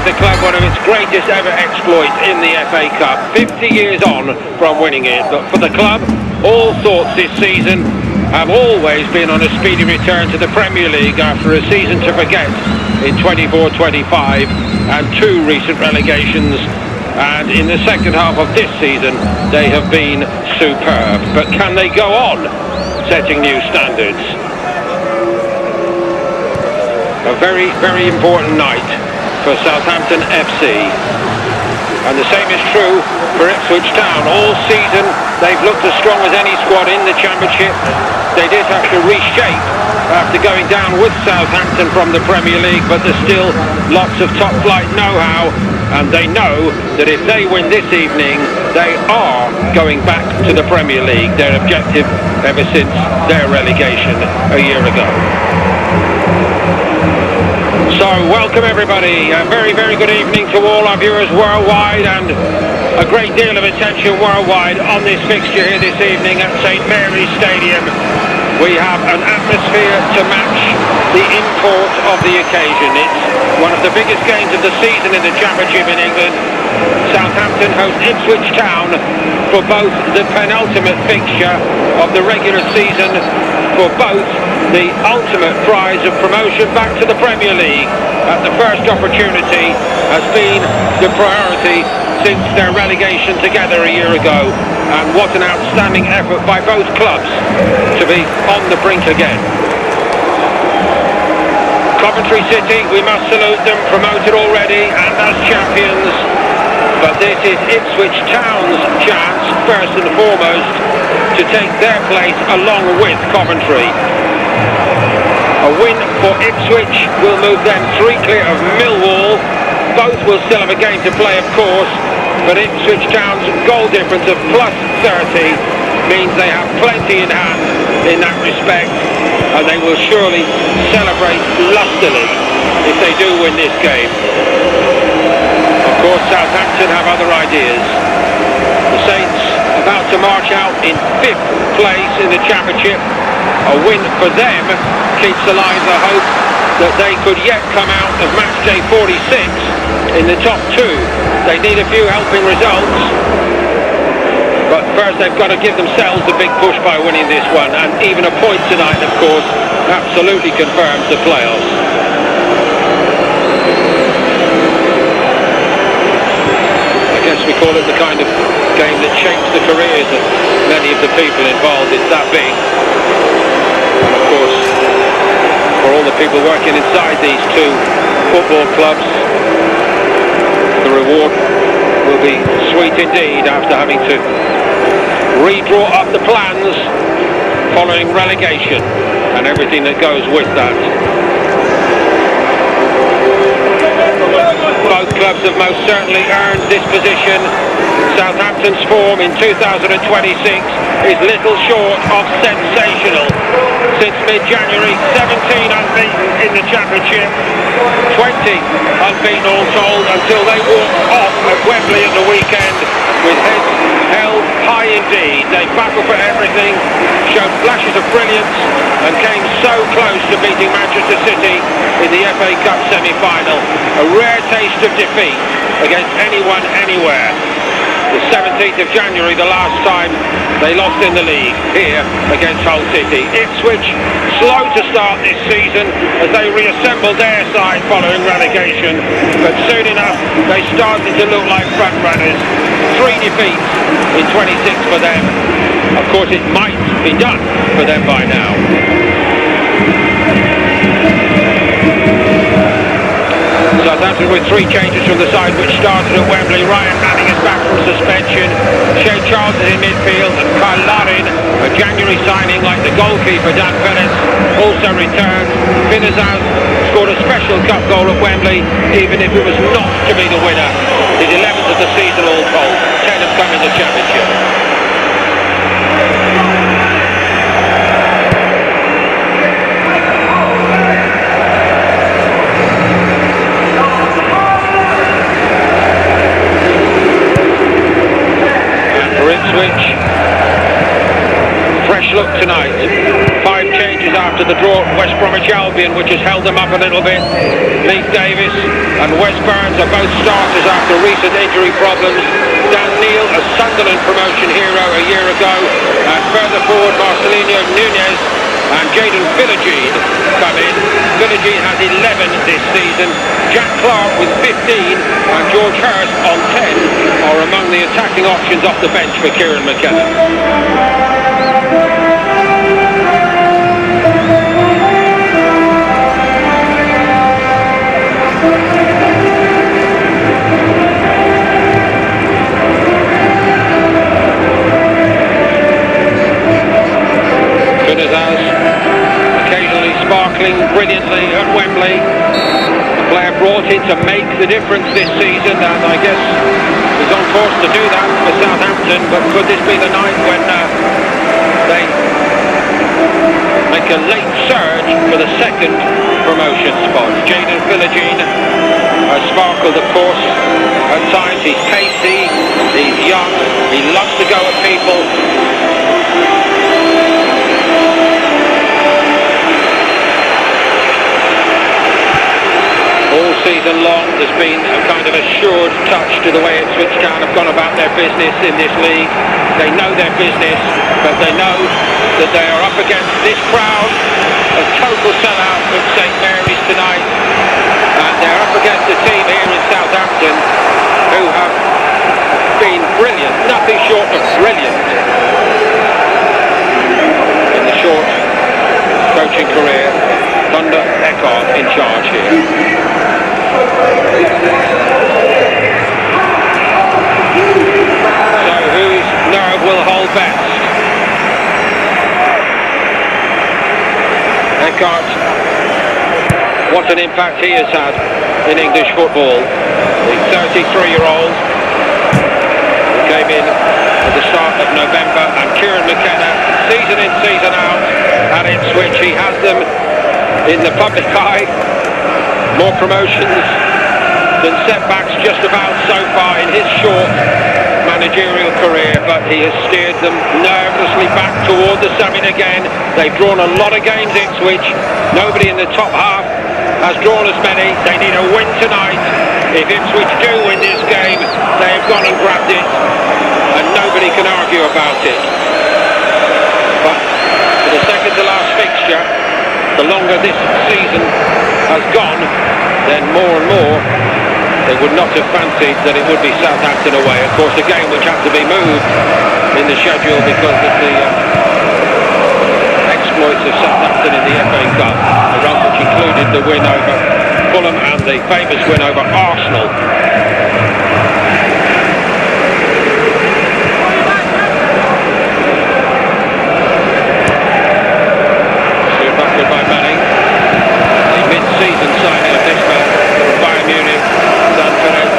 the club one of its greatest ever exploits in the FA Cup. 50 years on from winning it, but for the club, all thoughts this season have always been on a speedy return to the Premier League after a season to forget in 24-25 and 2 recent relegations. And in the second half of this season, they have been superb. But can they go on setting new standards? A very, very important night for Southampton FC. And the same is true for Ipswich Town. All season they've looked as strong as any squad in the Championship. They did have to reshape after going down with Southampton from the Premier League, but there's still lots of top flight know-how, and they know that if they win this evening, they are going back to the Premier League, their objective ever since their relegation a year ago. So welcome everybody, a very, very good evening to all our viewers worldwide, and a great deal of attention worldwide on this fixture here this evening at St Mary's Stadium. We have an atmosphere to match the import of the occasion. It's one of the biggest games of the season in the Championship in England. Southampton host Ipswich Town for both the penultimate fixture of the regular season, for both the ultimate prize of promotion back to the Premier League. At the first opportunity has been the priority since their relegation together a year ago, and what an outstanding effort by both clubs to be on the brink again. Coventry City, we must salute them, promoted already and as champions, but this is Ipswich Town's chance first and foremost to take their place along with Coventry. A win for Ipswich will move them 3 clear of Millwall. Both will still have a game to play, of course, but Ipswich Town's goal difference of plus 30 means they have plenty in hand in that respect, and they will surely celebrate lustily if they do win this game. Of course, Southampton have other ideas. The Saints about to march out in 5th place in the Championship. A win for them keeps alive the hope that they could yet come out of match day 46 in the top 2. They need a few helping results, but first they've got to give themselves a big push by winning this one, and even a point tonight, of course, absolutely confirms the playoffs. I guess we call it the kind of game that shapes the careers of many of the people involved. It's that big. And of course, for all the people working inside these 2 football clubs, the reward will be sweet indeed after having to redraw up the plans following relegation and everything that goes with that. Both clubs have most certainly earned this position. Southampton's form in 2026 is little short of sensational. Since mid-January, 17 unbeaten in the Championship, 20 unbeaten all told, until they walked off at Wembley at the weekend with heads held high indeed. They battled for everything, showed flashes of brilliance, and came so close to beating Manchester City in the FA Cup semi-final. A rare taste of defeat against anyone, anywhere. The 17th of January, the last time they lost in the league, here against Hull City. Ipswich, slow to start this season as they reassembled their side following relegation, but soon enough they started to look like front runners. 3 defeats in 26 for them. Of course, it might be done for them by now. Southampton with 3 changes from the side which started at Wembley. Ryan Manning is back from suspension. Shea Charles is in midfield, and Kyle Larin, a January signing like the goalkeeper Dan Phillips, also returned. Finazaz scored a special cup goal at Wembley, even if it was not to be the winner. His 11th of the season all told. 10 have come in the Championship. Ipswich, fresh look tonight. 5 changes after after the draw, West Bromwich Albion, which has held them up a little bit. Leigh Davis and Wes Burns are both starters after recent injury problems. Dan Neil, a Sunderland promotion hero a year ago, and further forward Marcelino Nunez and Jayden Philogene come in. Philogene has 11 this season. Jack Clark with 15 and George Hurst on 10 are among the attacking options off the bench for Kieran McKenna. Occasionally sparkling brilliantly at Wembley, a player brought in to make the difference this season, and I guess is on course to do that for Southampton. But could this be the night when they make a late surge for the second promotion spot? Jayden Philogene has sparkled, of course, at times. He's tasty, he's young, he loves to go at people. All season long there's been a kind of assured touch to the way Ipswich Town have gone about their business in this league. They know their business, but they know that they are up against this crowd, a total sellout at St Mary's tonight, and they're up against a team here in Southampton who have been brilliant, nothing short of brilliant in the short coaching career under Eckhart in charge here. So whose nerve will hold best? Eckhart, what an impact he has had in English football. The 33-year-old who came in at the start of November, and Kieran McKenna, season in, season out at Ipswich, he has them in the public eye. More promotions than setbacks just about so far in his short managerial career, but he has steered them nervously back toward the summit again. They've drawn a lot of games, Ipswich. Nobody in the top half has drawn as many. They need a win tonight. If Ipswich do win this game, they have gone and grabbed it, and nobody can argue about it. But for the second to last fixture, the longer this season has gone, then more and more they would not have fancied that it would be Southampton away. Of course, a game which had to be moved in the schedule because of the exploits of Southampton in the FA Cup, a run which included the win over Fulham and the famous win over Arsenal. By Manning, the mid-season signing of this man from Bayern Munich, Dan Perez,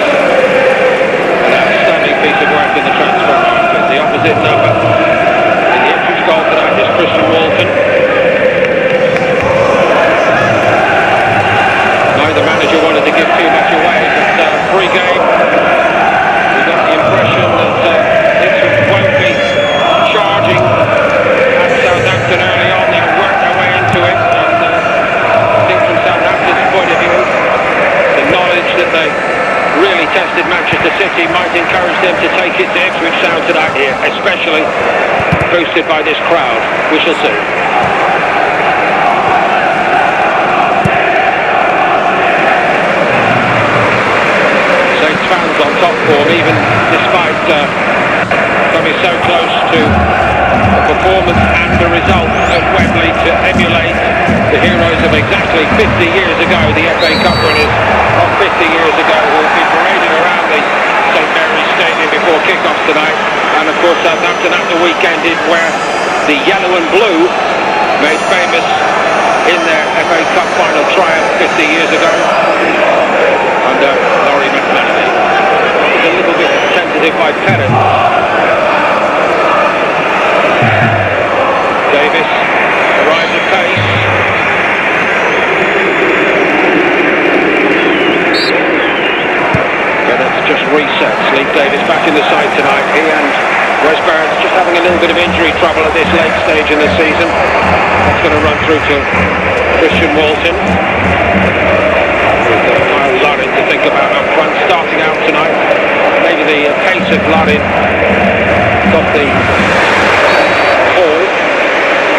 an outstanding piece of work in the transfer market. The opposite number in the Ipswich goal tonight is Christian Walton. Neither manager wanted to give too much away, but pre-game we got the impression that Ipswich won't be charging at Southampton early on. They'll work their way into it, and I think from Southampton's point of view, the knowledge that they really tested Manchester City might encourage them to take it to Ipswich Town tonight here, especially boosted by this crowd. We shall see. Saints fans on top form, even despite coming so close to a performance and the result at Wembley to emulate the heroes of exactly 50 years ago, the FA Cup winners of 50 years ago, who will be paraded around the St Mary's Stadium before kick-off tonight. And of course Southampton at the weekend did wear the yellow and blue, made famous in their FA Cup final triumph 50 years ago under Laurie McManamy. It was a little bit tentative by Perez. Davis arrives at pace. Bennett just resets. Leigh Davis back in the side tonight. He and Wes Barrett's just having a little bit of injury trouble at this late stage in the season. That's going to run through to Christian Walton. With Kyle Larin to think about up front, starting out tonight. Maybe the pace of Larin got the ball.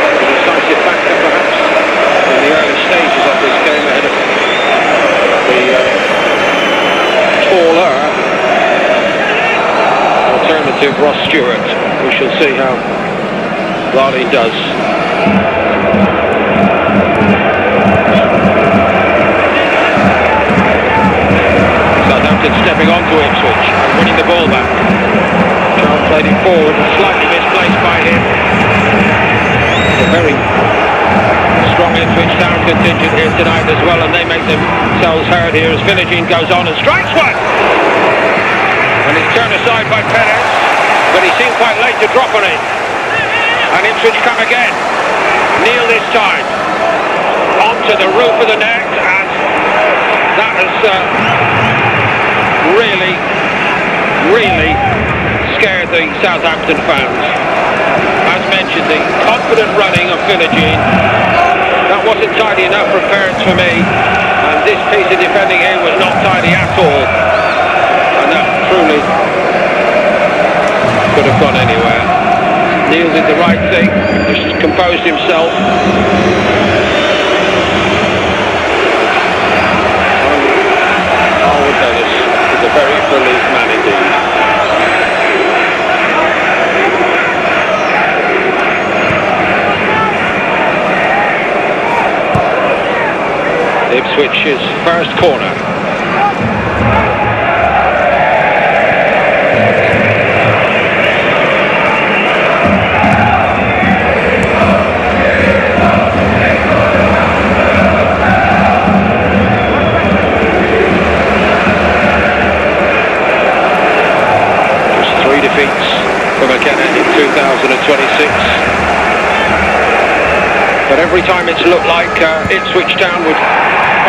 A decisive factor perhaps in the early stages of this game ahead of the taller alternative Ross Stewart. We shall see how Larin does. Southampton stepping onto Ipswich and winning the ball back. Charles played it forward, slightly misplaced by him. A very strong Ipswich Town contingent here tonight as well, and they make themselves heard here as Philogene goes on and strikes one. And it's turned aside by Perez, but he seemed quite late to drop on it. And Ipswich come again. Neil this time onto the roof of the net, and that has really scared the Southampton fans. As mentioned, the confident running of Philogene, that wasn't tidy enough for Perez for me, and this piece of defending here was not tidy at all. And that truly could have gone anywhere. Neil did the right thing, just composed himself. Harwood Dennis is a very relieved man indeed. Ipswich's first corner. Defeats for McKenna in 2026, but every time it's looked like Ipswich Town would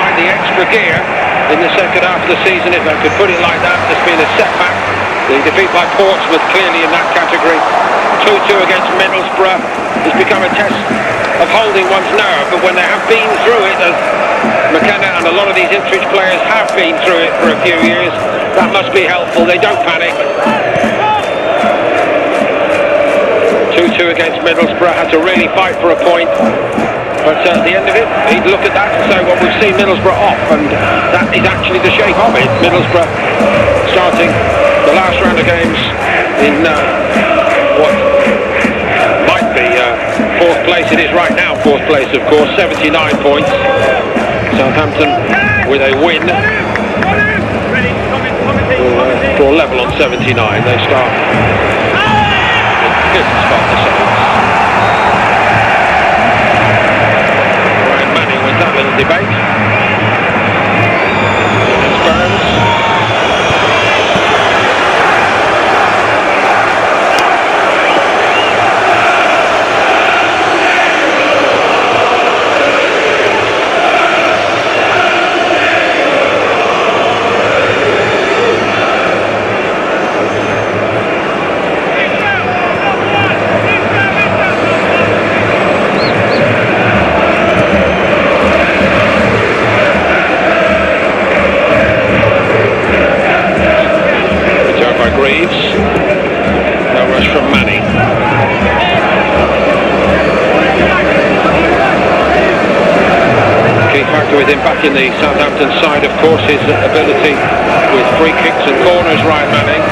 find the extra gear in the second half of the season, if I could put it like that. There's been a setback. The defeat by Portsmouth clearly in that category. 2-2 against Middlesbrough has become a test of holding one's nerve, but when they have been through it, as McKenna and a lot of these Ipswich players have been through it for a few years, that must be helpful. They don't panic. 2-2 against Middlesbrough, had to really fight for a point, but at the end of it, he'd look at that and say, well, we've seen Middlesbrough off, and that is actually the shape of it. Middlesbrough starting the last round of games in what might be fourth place. It is right now fourth place, of course, 79 points. Southampton with a win will draw level on 79. They start fifth spot, the Saints. Ryan Manning with that little debate. It's Burns. No rush from Manning. Key factor with him back in the Southampton side, of course, his ability with free kicks and corners, Ryan Manning.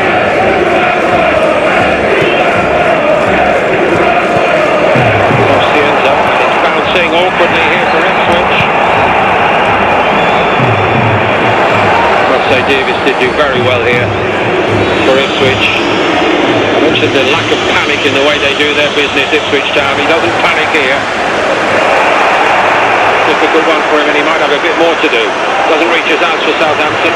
Across the end zone, and it's bouncing awkwardly here for Ipswich. I must say Davis did do very well here for Ipswich. I mentioned the lack of panic in the way they do their business, Ipswich Town. He doesn't panic here. Difficult one for him, and he might have a bit more to do. Doesn't reach his hands for Southampton.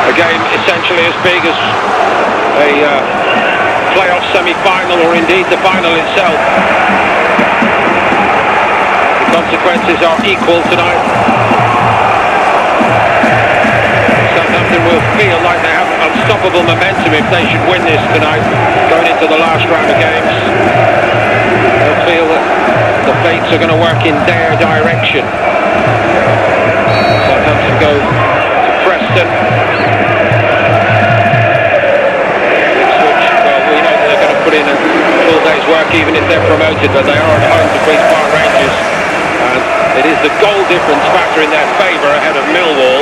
A game essentially as big as a playoff semi-final, or indeed the final itself. Consequences are equal tonight. Southampton will feel like they have unstoppable momentum if they should win this tonight, going into the last round of games. They'll feel that the fates are going to work in their direction. Southampton go to Preston. Ipswich, well, we know that they're going to put in a full day's work even if they're promoted, but they are at home to Queen's Park Rangers. And it is the goal difference factor in their favour ahead of Millwall,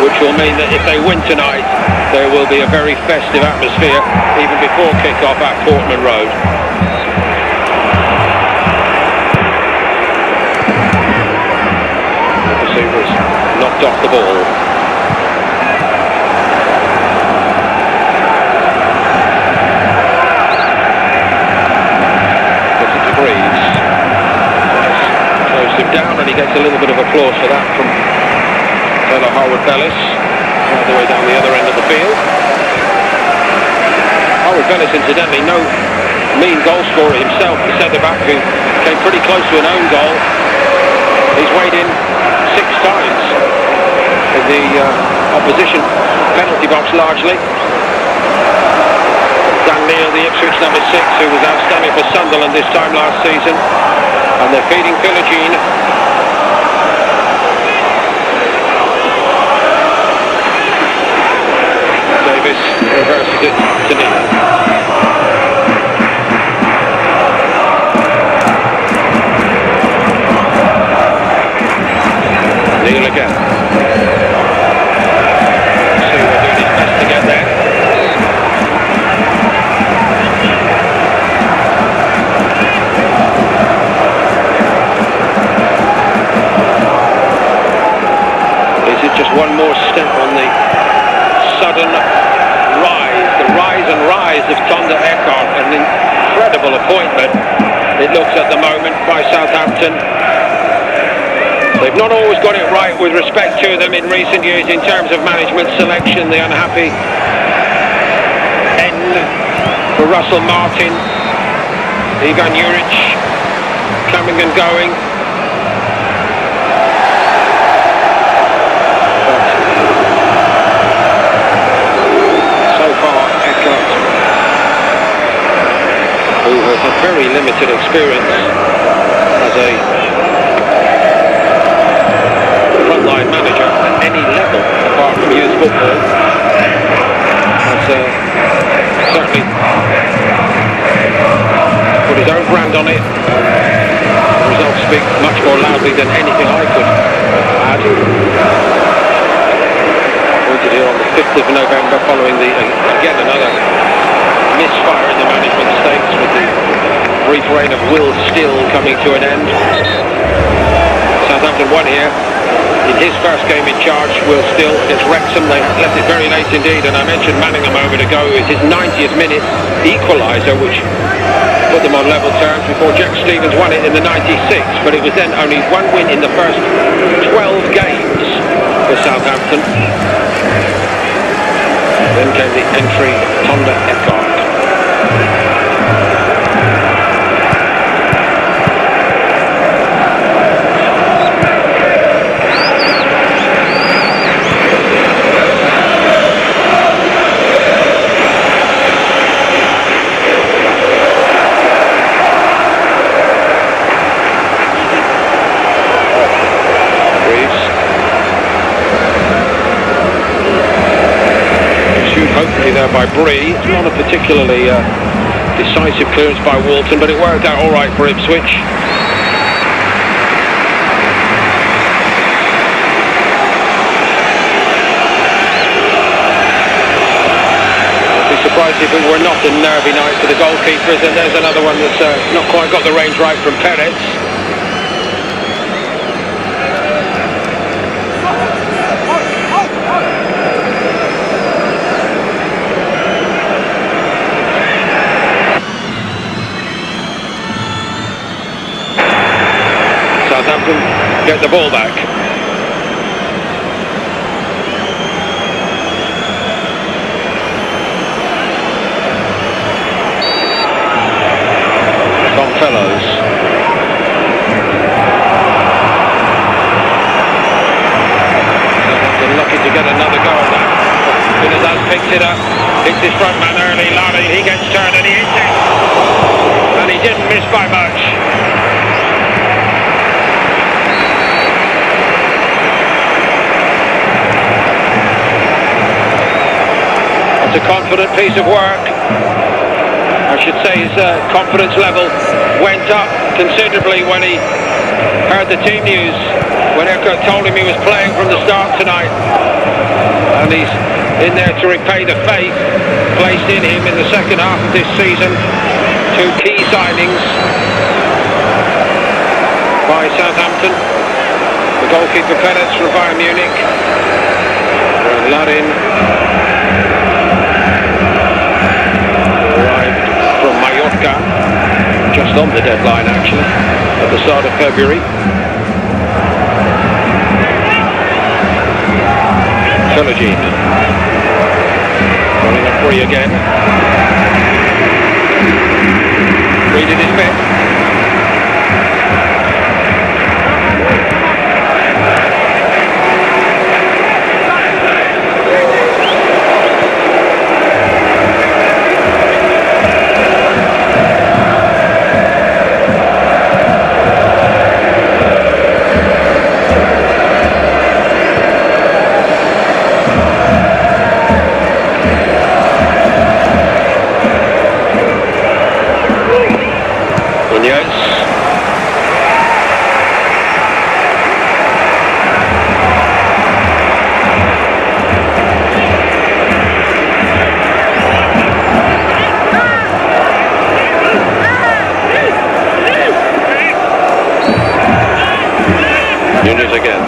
which will mean that if they win tonight, there will be a very festive atmosphere even before kick-off at Portman Road. Was knocked off the ball. Gets it to Greaves. Closed him down, and he gets a little bit of applause for that from fellow Harwood-Bellis, all the way down the other end of the field. Harwood-Bellis, incidentally, no mean goal scorer himself, the centre-back who came pretty close to an own goal. He's weighed in 6 times in the opposition penalty box largely. Dan Neil, the Ipswich number 6, who was outstanding for Sunderland this time last season, and they're feeding Philogene. Davis reverses it to Neil. Neil again. See, we're doing his best to get there. Is it just one more step on the sudden rise, the rise and rise of Tonda Eckhart? An incredible appointment, it looks at the moment, by Southampton. They've not always got it right with respect to them in recent years in terms of management selection. The unhappy end for Russell Martin, Ivan Juric coming and going. But so far, Eckhart, who has a very limited experience as a frontline manager at any level apart from youth football, has certainly put his own brand on it. The results speak much more loudly than anything I could add. Pointed here on the 5th of November following again another misfire in the management stakes, with the brief reign of Will Still coming to an end. Southampton won here in his first game in charge. Will Still against Wrexham. They left it very late indeed, and I mentioned Manning a moment ago. It's his 90th minute equaliser which put them on level terms before Jack Stevens won it in the 96th, but it was then only one win in the first 12 games for Southampton. Then came the entry of Tonda Eckhart. Hopefully there by Bree. It's not a particularly decisive clearance by Walton, but it worked out all right for Ipswich. I'd be surprised if it were not a nervy night for the goalkeepers, and there's another one that's not quite got the range right from Perez. Southampton get the ball back. Tom Fellows. Southampton lucky to get another go at that. picks it up, hits his front man early, Larry, he gets turned and he hits it. And he didn't miss by much. It's a confident piece of work. I should say his confidence level went up considerably when he heard the team news, when Echo told him he was playing from the start tonight. And he's in there to repay the faith placed in him in the second half of this season. Two key signings by Southampton. The goalkeeper Pellets from Bayern Munich. And Larin arrived from Mallorca, just on the deadline actually, at the start of February. Philogene running up free again. Reed in his bit. Again.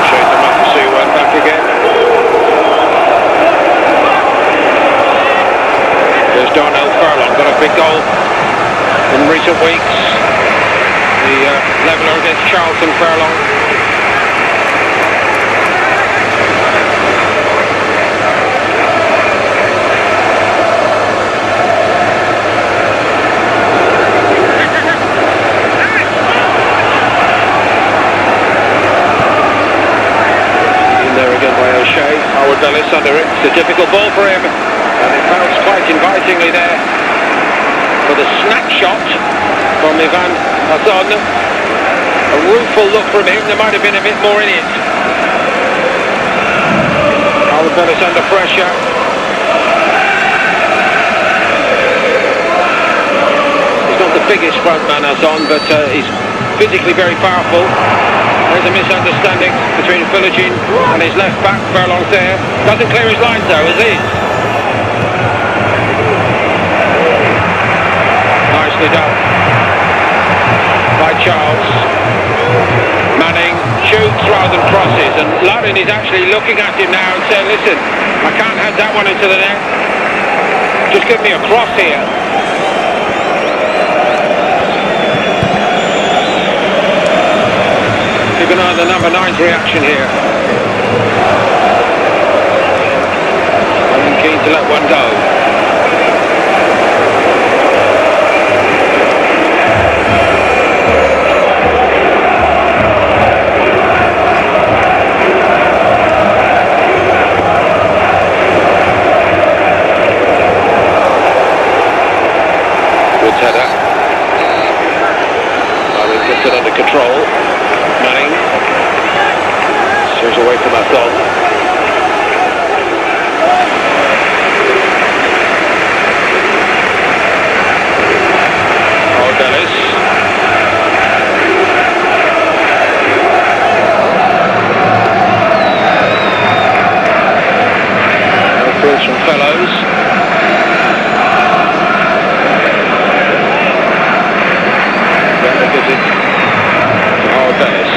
Shake them up to see one back again. There's Darnell Furlong, got a big goal in recent weeks. The leveller against Charlton, Furlong. Howard Bellis under it. It's a difficult ball for him, and it bounced quite invitingly there for the snapshot from Ivan Azon. A rueful look from him. There might have been a bit more in it. Howard Bellis under pressure. He's not the biggest frontman Azon, but he's physically very powerful. There's a misunderstanding between Philogene and his left back. Furlong's there. Doesn't clear his lines though, is he? Nicely done by Charles. Manning shoots rather than crosses, and Larin is actually looking at him now and saying, listen, I can't have that one into the net. Just give me a cross here. Keep an eye on the number 9's reaction here. I'm keen to let one go. Good header. Larry gets it under control. Manning steers away from Azon. Bellis. No throws from Fellows. Then gives it to Howard Bellis.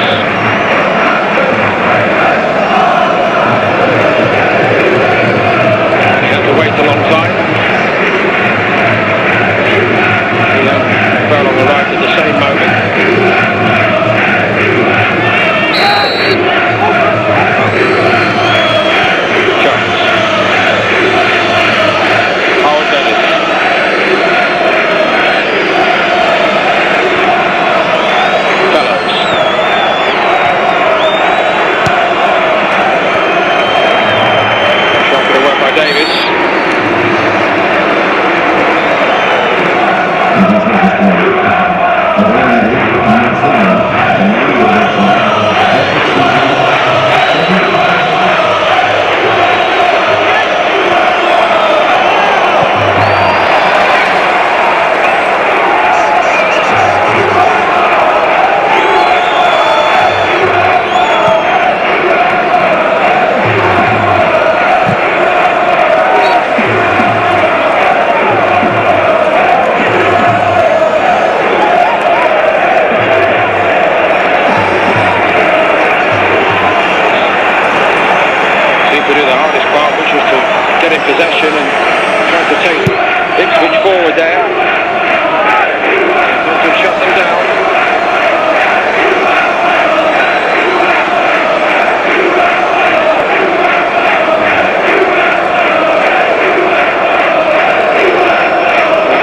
to do the hardest part, which was to get in possession and try to take Ipswich forward there. To shut them down.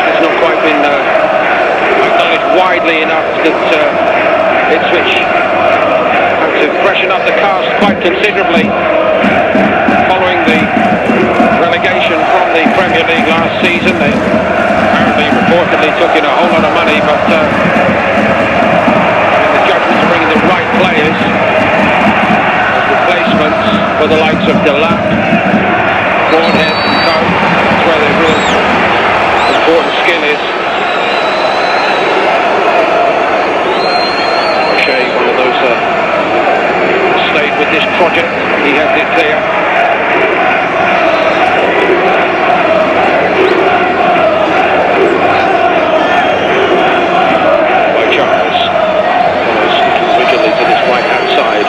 It's not quite been acknowledged widely enough that Ipswich had to freshen up the cast quite considerably following the relegation from the Premier League last season. They apparently reportedly took in a whole lot of money, but the judgment to bring in the right players as replacements for the likes of Buildup, Broadhead and Co. That's where the real important skill is. One of those stayed with this project. He had it clear. By Charles. Follows rigidly to this right-hand side.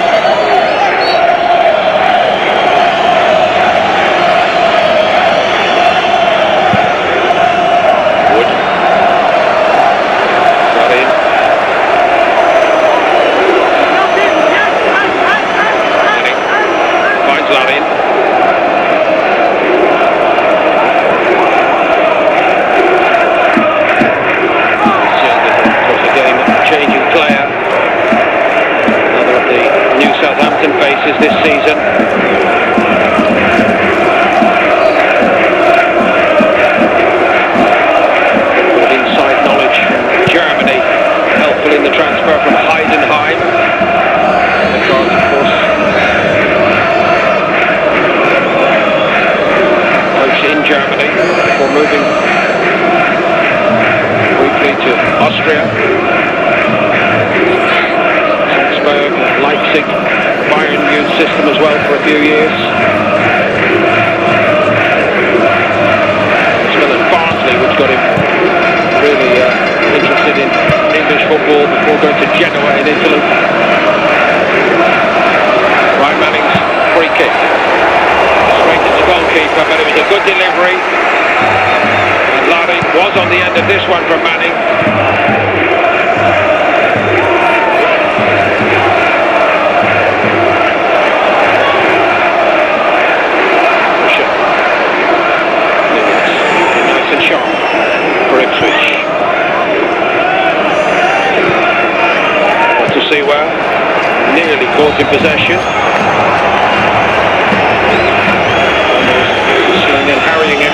Wood. Got in. Larin. Of course, again, changing player. Another of the new Southampton faces this season. Good inside knowledge from Germany, helpful in the transfer from Heidenheim. Because, of course, in Germany before moving briefly to Austria. Salzburg, Leipzig, Bayern youth system as well for a few years. As well as Barnsley, which got him really interested in English football before going to Genoa in Italy. Ryan Manning's free kick. Straight to the goalkeeper, but it was a good delivery. And Larin was on the end of this one from Manning. Nice and sharp for Ipswich. What to see well. Nearly caught in possession. And harrying him.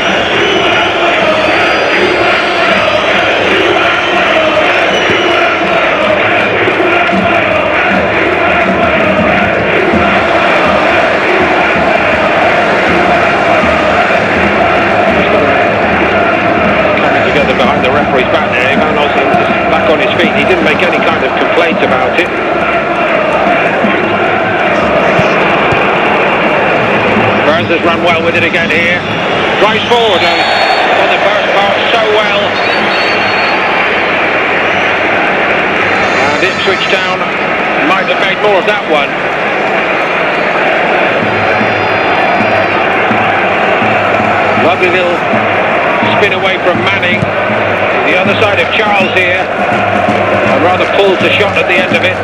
Coming together behind the referee's back there. Ivan Osland is back on his feet. He didn't make any kind of complaint about it. Burns has run well with it again here. Drives forward and on the first part so well. And Ipswich Town might have made more of that one. Lovely little spin away from Manning. The other side of Charles here. And rather pulls the shot at the end of it.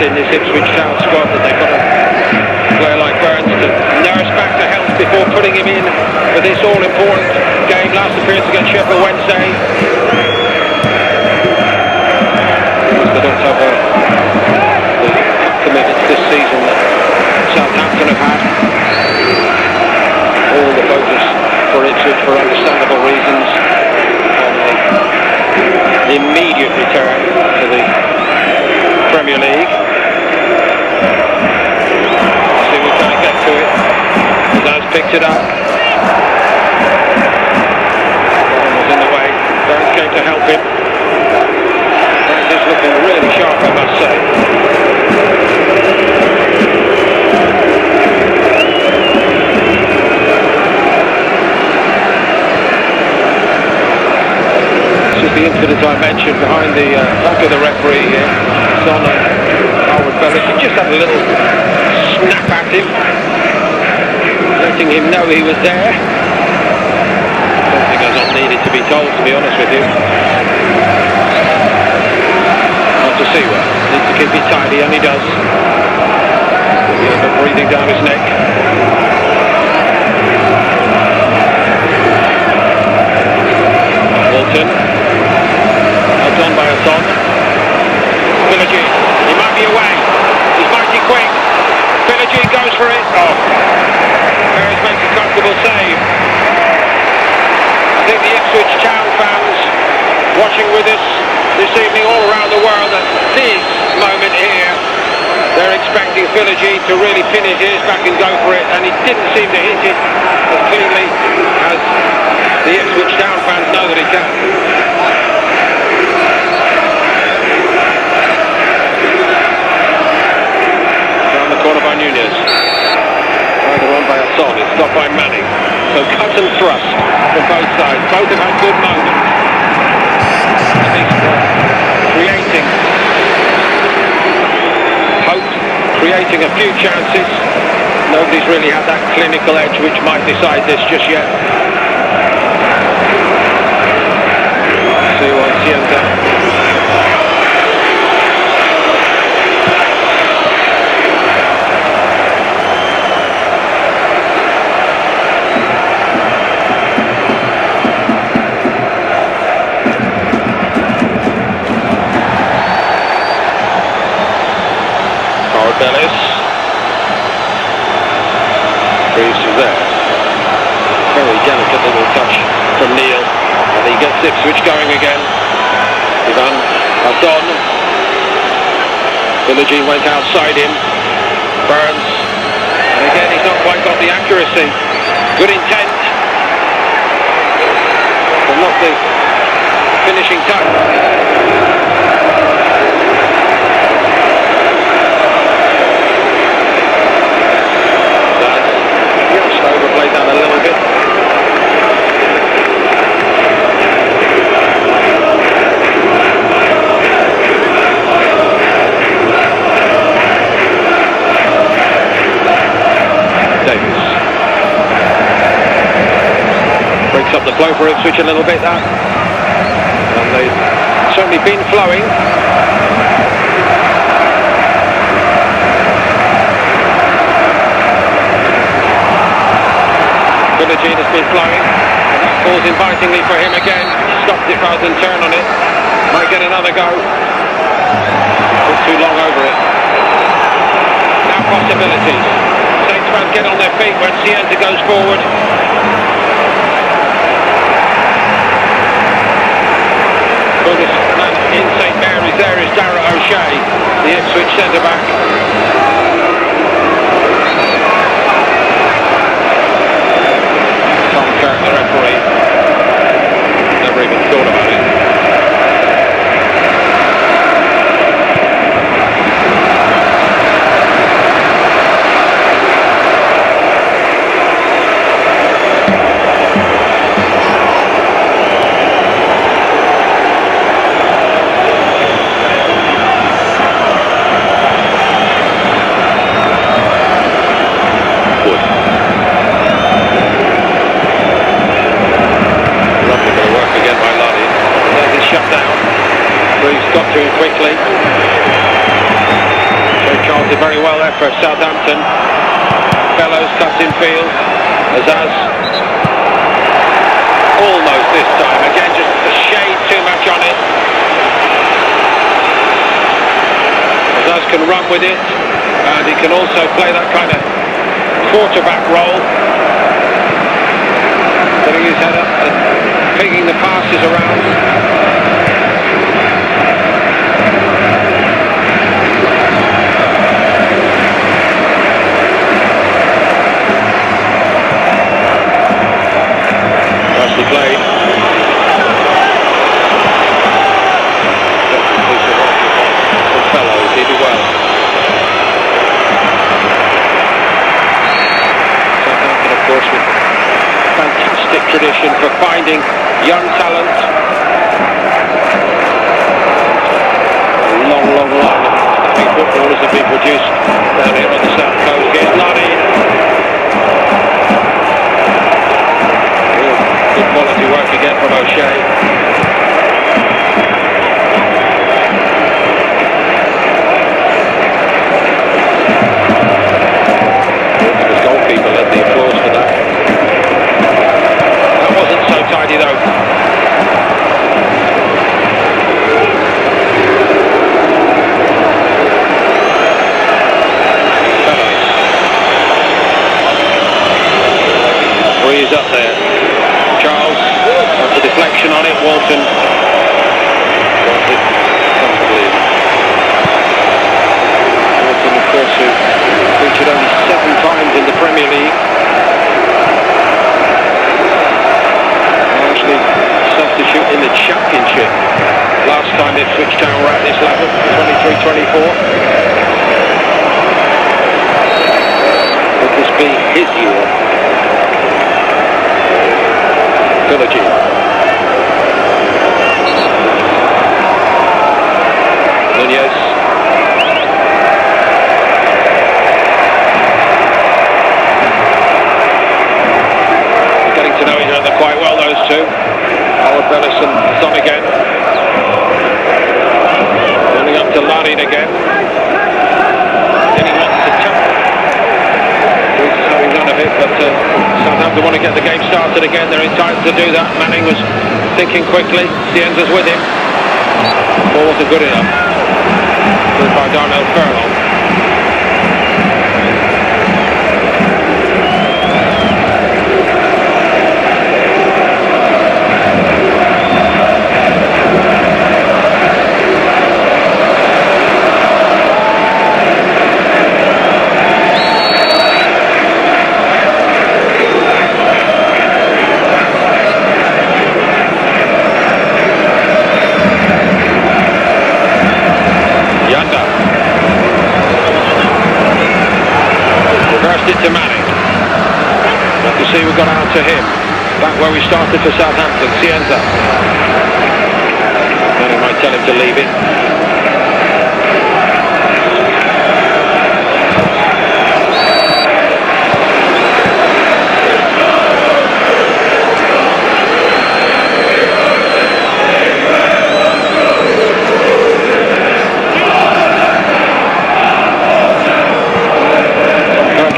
In this Ipswich Town squad that they've got a player like Burns to nurse back to health before putting him in for this all-important game. Last appearance against Sheffield Wednesday. They don't have the commitments this season that Southampton have had. All the focus for Ipswich, for understandable reasons, on the immediate return to the Premier League. See if we can get to it. Zaz picked it up. Warren was in the way. Burns came to help him. It is looking really sharp, I must say. This is the incident I mentioned behind the back of the referee here. It's on Harwood Bellis. He just had a little snap at him, letting him know he was there. Something I not needed to be told, to be honest with you. Not to see well. Needs to keep it tidy, and he does. A little bit breathing down his neck. Walton. Done by a son. Villagy, he might be away. He's mighty quick. Villagy goes for it. Oh, Perez makes a comfortable save. I think the Ipswich Town fans watching with us this evening all around the world at this moment here, they're expecting Villagy to really pin his ears back and go for it, and he didn't seem to hit it as cleanly as the Ipswich Town fans know that he can. Corner by Nunez. Either on by a son, it's stopped by Manning. So cut and thrust from both sides. Both have had good moments. At least creating hope, creating a few chances. Nobody's really had that clinical edge which might decide this just yet. See on Sienta. Bellis. Reeves is there. Very delicate little touch from Neil. And he gets Ipswich going again. Ivan Adon. Villagy went outside him. Burns. And again he's not quite got the accuracy. Good intent. But not the finishing touch. Overplayed that a little bit. Davis breaks up the flow for Ipswich a little bit, that. And they've certainly been flowing. Villagy has been flowing, and that falls invitingly for him again. Stopped it rather than turn on it. Might get another go. Took too long over it. Now possibilities. Saints fans get on their feet when Sienta goes forward. Bonus man in St Mary's there is Darragh O'Shea, the Ipswich centre-back. The referee never even thought about it. Got to him quickly. Charles did very well there for Southampton. Fellows cuts in field. Azaz almost this time. Again, just a shade too much on it. Azaz can run with it, and he can also play that kind of quarterback role. Putting his head up and picking the passes around. Nicely played. tradition for finding young talent. Long line of big footballers have been produced down here on the south coast. Here's Lonnie. Good quality work again from O'Shea. His goalkeeper led the applause for that. That wasn't so tidy though. He's up there. Charles, that's a deflection on it. Walton got it comfortably. Walton, of course, who featured only 7 times in the Premier League. Actually, substitute in the Championship. Last time Ipswich Town were at this level, 23-24. Would this be his year? Villaging. Nunez. Getting to know each other quite well, those two. Howard Bellis and Son again. Running up to Larin again. Then he wants to tap. He's having none of it, but Southampton want to get the game started again. They're entitled to do that. Manning was thinking quickly. Cienza's with him. Ball wasn't good enough. Good by Darnell Furlong. To Manning. But you see, we got out to him. Back where we started for Southampton. Cienza. Manning might tell him to leave it.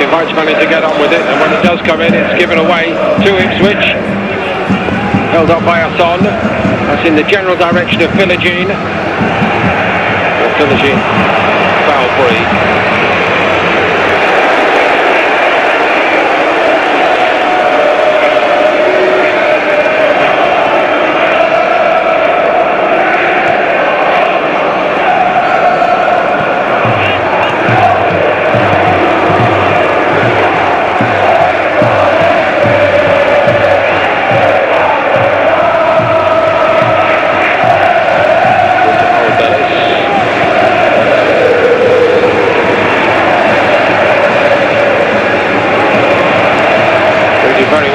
Invites Manning to get on with it, and when it does come in, it's given away to Ipswich. Held up by Athon. That's in the general direction of Villagine. Villagine foul free.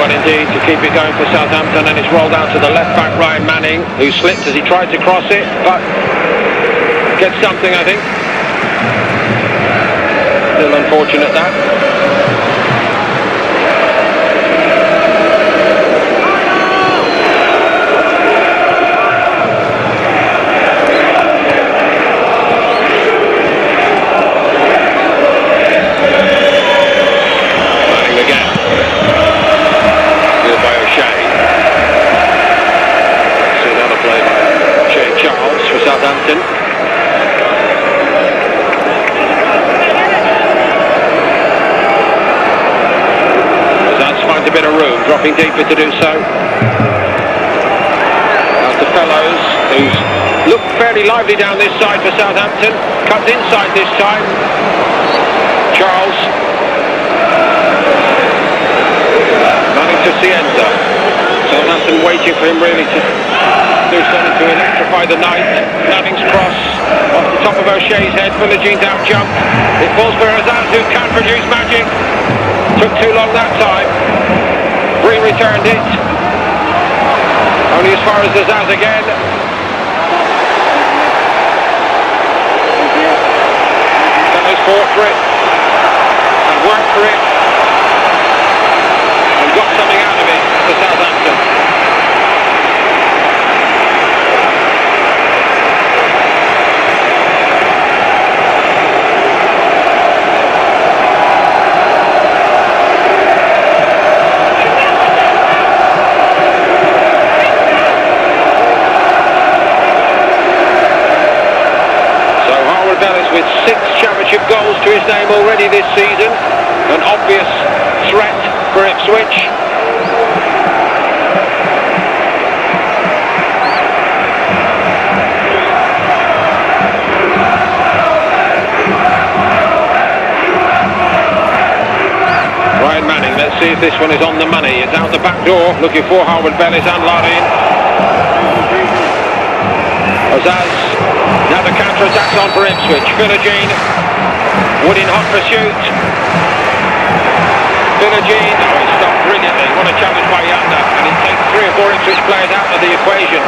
Indeed, to keep it going for Southampton, and it's rolled out to the left back Ryan Manning, who slipped as he tried to cross it, but gets something, I think. Still unfortunate that. Southampton. Zans finds a bit of room, dropping deeper to do so. That's the Fellows, who's looked fairly lively down this side for Southampton. Cuts inside this time. Charles. Manning to Cienza. Southampton waiting for him really to do something to electrify the night. Manning's cross off the top of O'Shea's head. Villagine's out jump. It falls for Azaz, who can produce magic. Took too long that time. Bree returned it. Only as far as the Zaz again. Fellas fought for it and worked for it and got something out of it for Southampton. With 6 championship goals to his name already this season, an obvious threat for Ipswich. Ryan Manning, let's see if this one is on the money. It's out the back door, looking for Harwood-Bellis and Larin. Azaz. Now the counter-attack's on for Ipswich. Philogene, Wood in hot pursuit. Philogene, he stopped brilliantly. What a challenge by Yanda, and it takes 3 or 4 Ipswich players out of the equation.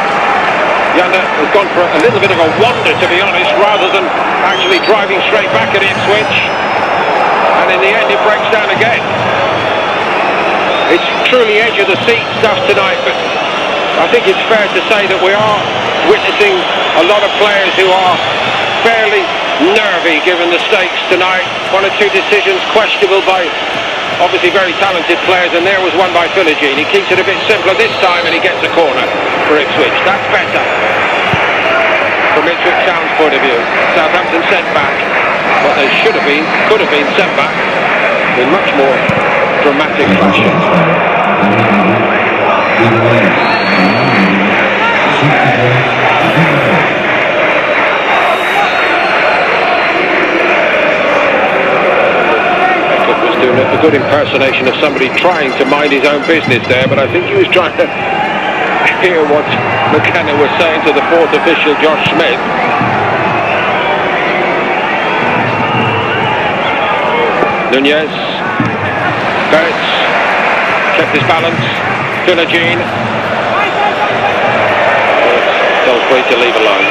Yanda has gone for a little bit of a wander, to be honest, rather than actually driving straight back at Ipswich. And in the end it breaks down again. It's truly edge of the seat stuff tonight, but I think it's fair to say that we are witnessing a lot of players who are fairly nervy given the stakes tonight. 1 or 2 decisions questionable by obviously very talented players, and there was one by Philogene. He keeps it a bit simpler this time and he gets a corner for Ipswich. That's better from Ipswich Town's point of view. Southampton sent back what they should have been, could have been sent back in much more dramatic fashion. Was doing a good impersonation of somebody trying to mind his own business there, but I think he was trying to hear what McKenna was saying to the 4th official, Josh Smith. Nunez, Bertz, kept his balance. Philogene, tells Bree to leave alone.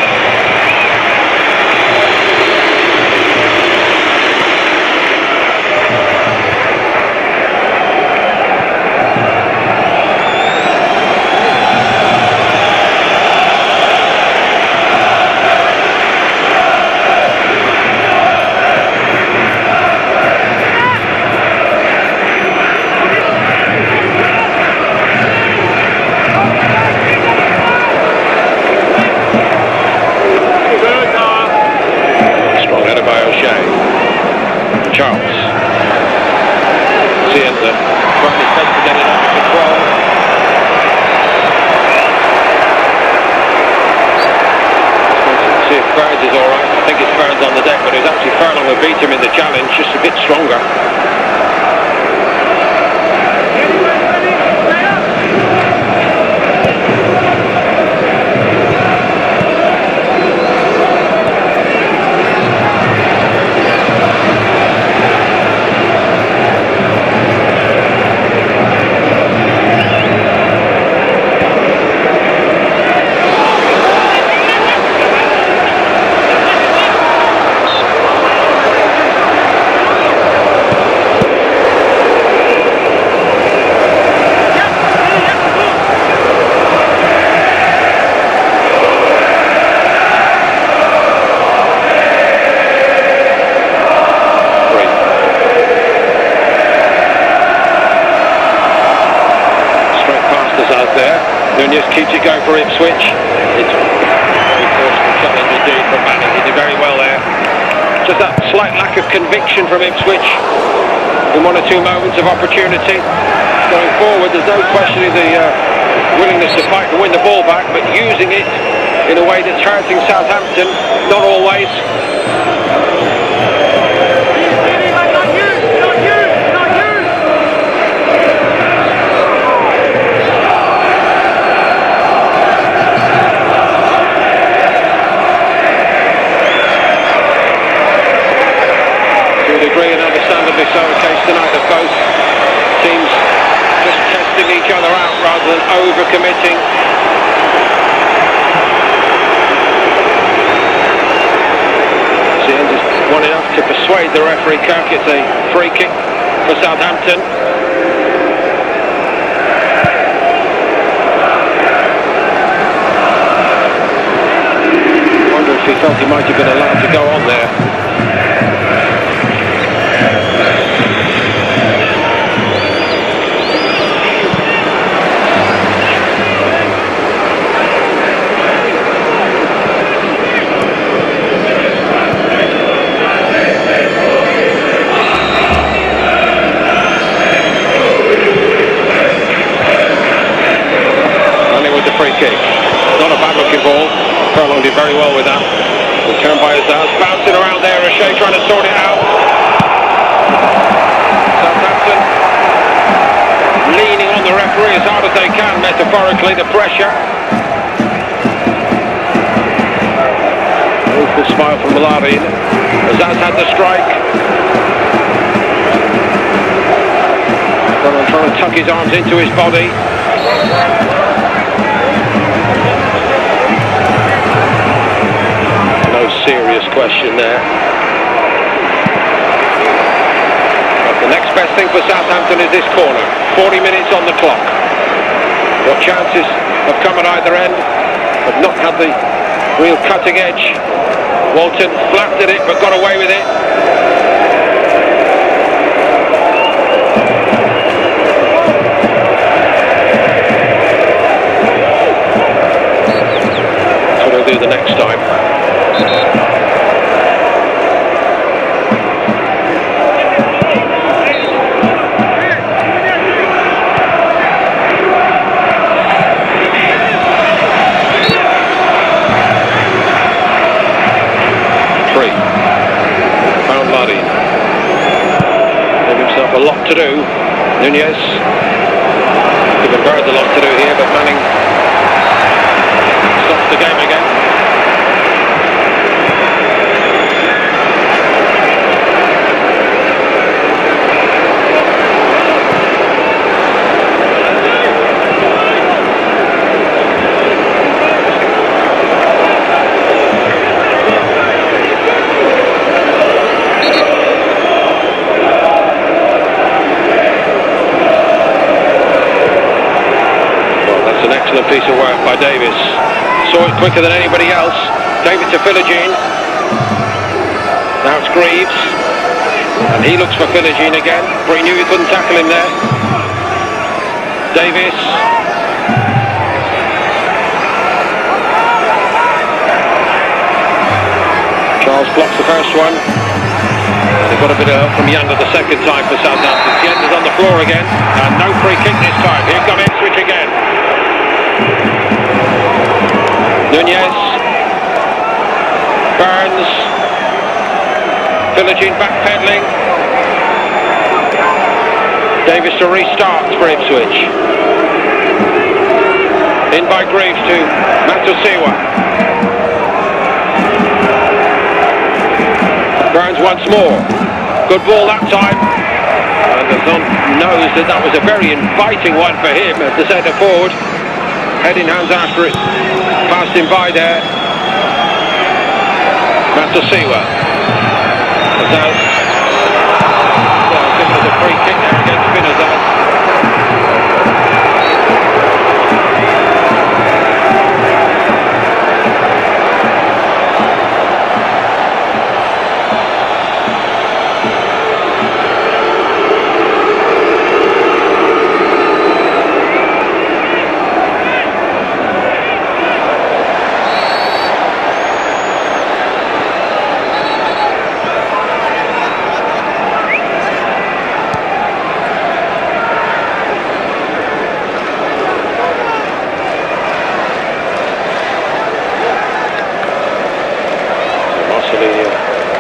Charles. Seeing that Burnley failed to get it under control. See if Burns is alright. I think it's Burns on the deck, but it was actually Furlong who beat him in the challenge, just a bit stronger. Nunez keeps it going for Ipswich. It's a very forceful challenge indeed from Manning. He did very well there. Just that slight lack of conviction from Ipswich in 1 or 2 moments of opportunity. Going forward, there's no questioning the willingness to fight to win the ball back, but using it in a way that's hurting Southampton, not always. And understandably so, a case tonight of both teams just testing each other out rather than over-committing praise the referee, Kirk. It's a free kick for Southampton. I wonder if he felt he might have been allowed to go on there. Free kick. Not a bad looking ball. Furlong did very well with that. Returned by Azaz. Bouncing around there. O'Shea trying to sort it out. Southampton leaning on the referee as hard as they can, metaphorically, the pressure. Rueful smile from Malarin. Azaz had the strike. Furlong trying to tuck his arms into his body. Serious question there. But the next best thing for Southampton is this corner. 40 minutes on the clock. What chances have come at either end? Have not had the real cutting edge. Walton flapped at it but got away with it. That's what he'll do the next time. 3. Found Luddy. Gave himself a lot to do. Nunez. Given Bird a lot to do here, but Manning stops the game again. Piece of work by Davis. Saw it quicker than anybody else. Gave it to Philogene. Now it's Greaves. And he looks for Philogene again. For he knew he couldn't tackle him there. Davis. Charles blocks the first one. And they got a bit of help from Yanda the second time for Southampton. Yenda's on the floor again. And no free kick this time. Here comes Ipswich again. Nunez, Burns, Philogene backpedaling. Davis to restart for Ipswich. In by Greaves to Matosiwa. Burns once more. Good ball that time. Anderson knows that was a very inviting one for him as the centre forward. Head in hands after it. Passed him by there. Matosiwa. Azaz. Well, I think there's a free kick there against Azaz.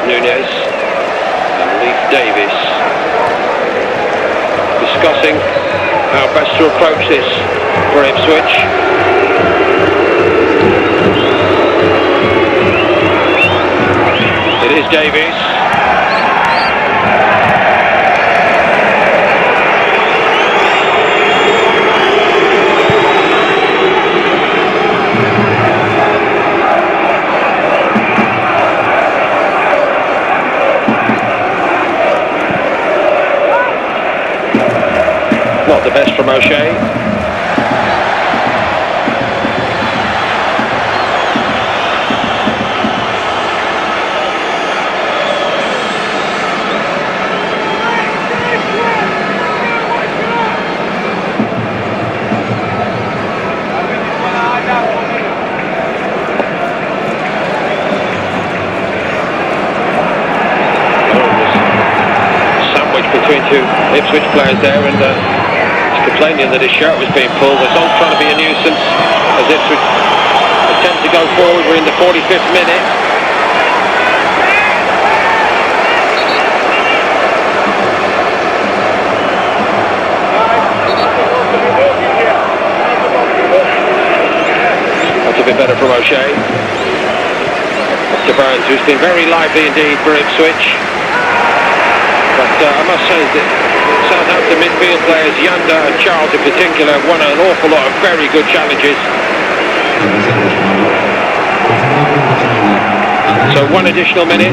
Nunez and Leif Davis discussing how best to approach this for Ipswich. It is Davis. Not the best from O'Shea. Between two Ipswich players there, and he's complaining that his shirt was being pulled. The song's trying to be a nuisance as Ipswich attempt to go forward. We're in the 45th minute. That's a bit better from O'Shea. To Burns, who's been very lively indeed for Ipswich. But I must say that Southampton midfield players, Yanda and Charles in particular, won an awful lot of very good challenges. So one additional minute.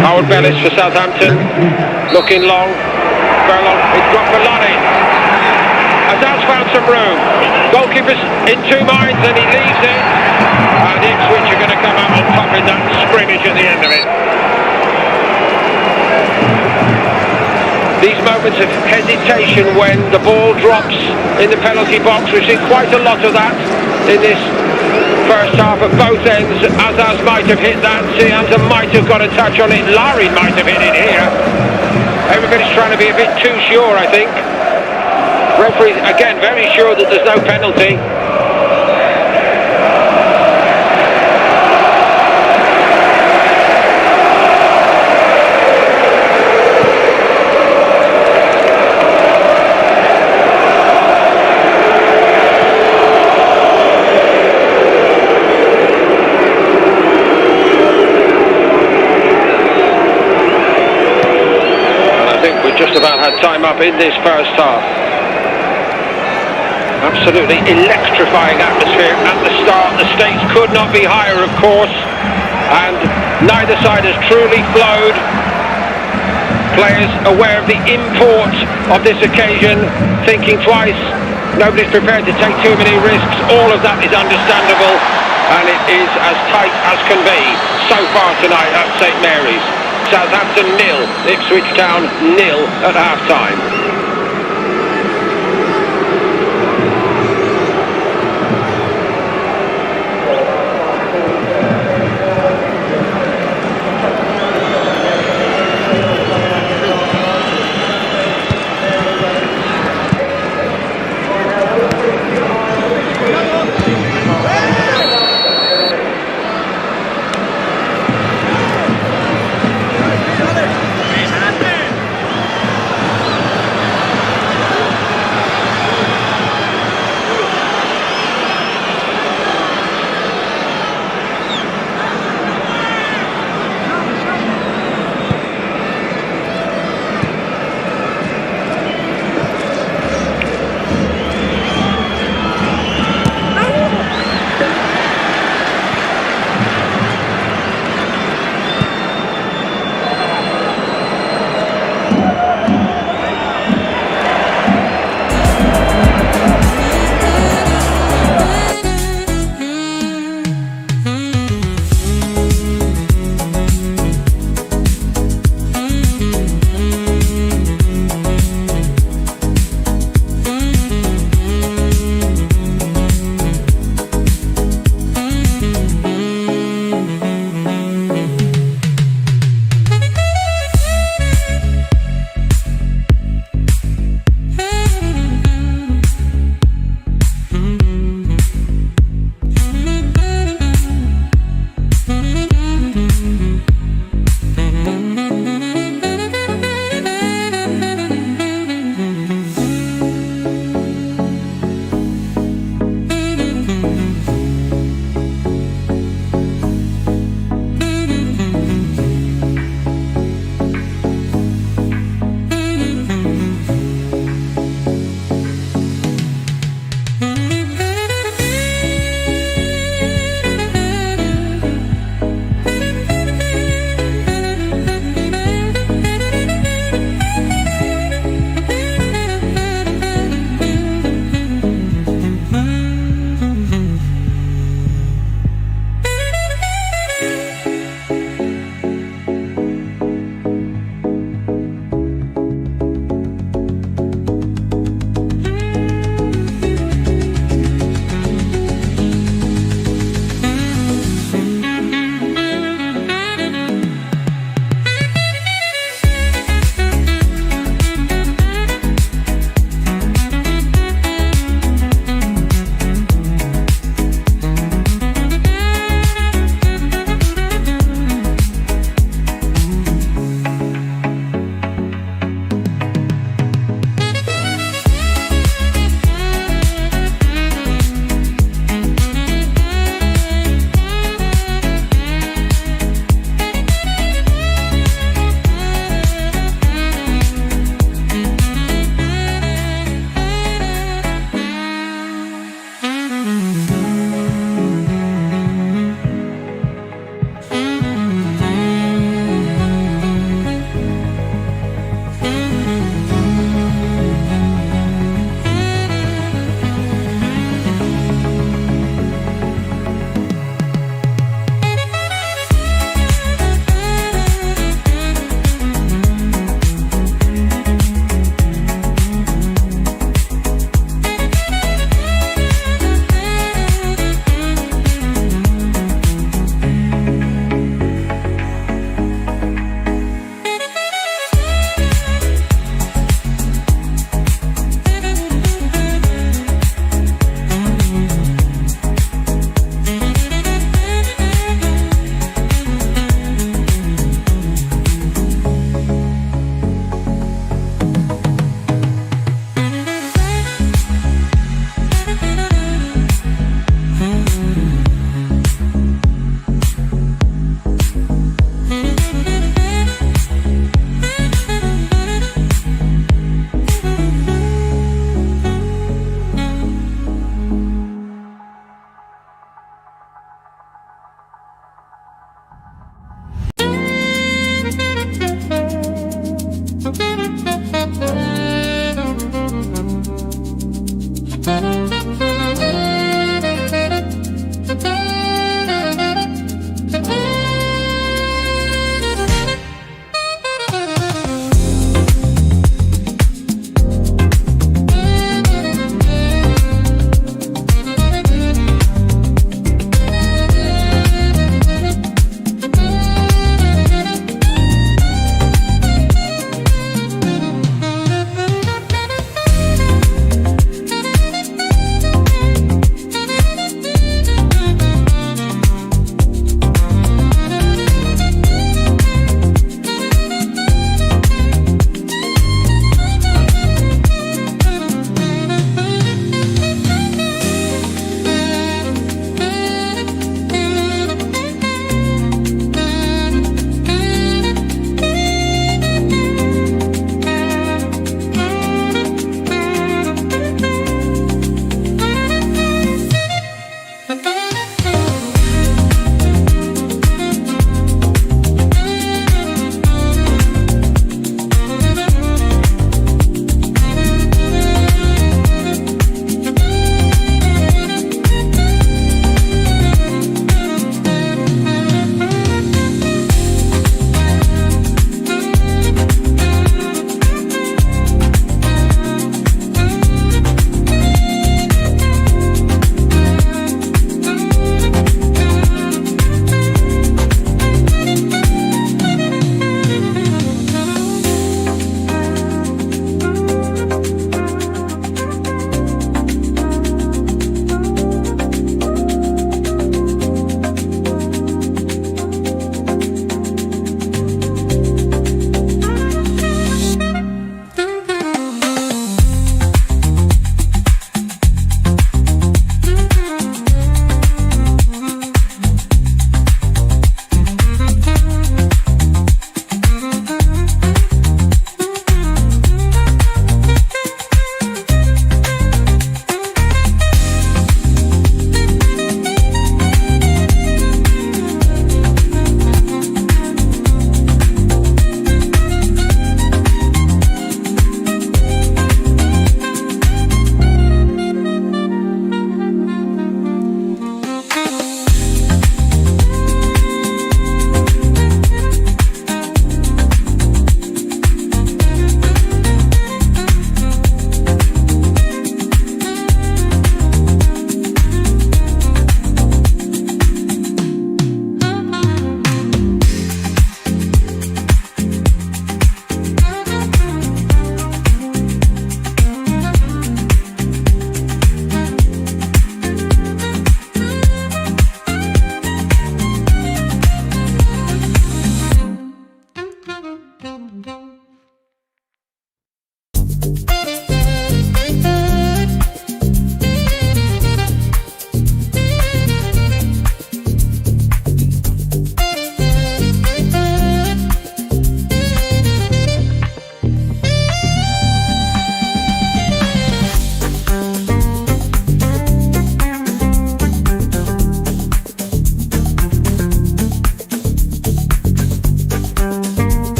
Howard Bellis for Southampton, looking long. Furlong, it's got Belloni. Azaz found some room. Goalkeeper's in two minds and he leaves it. And Ipswich are going to come out on top in that scrimmage at the end of it. These moments of hesitation when the ball drops in the penalty box, we've seen quite a lot of that in this first half at both ends. Azaz might have hit that, Sianza might have got a touch on it, Larry might have hit it here. Everybody's trying to be a bit too sure, I think. Referee, again, very sure that there's no penalty. Just about had time up in this first half. Absolutely electrifying atmosphere at the start. The stakes could not be higher, of course, and neither side has truly flowed. Players aware of the import of this occasion, thinking twice. Nobody's prepared to take too many risks. All of that is understandable, and it is as tight as can be so far tonight at St Mary's. Southampton 0, Ipswich Town 0 at half-time.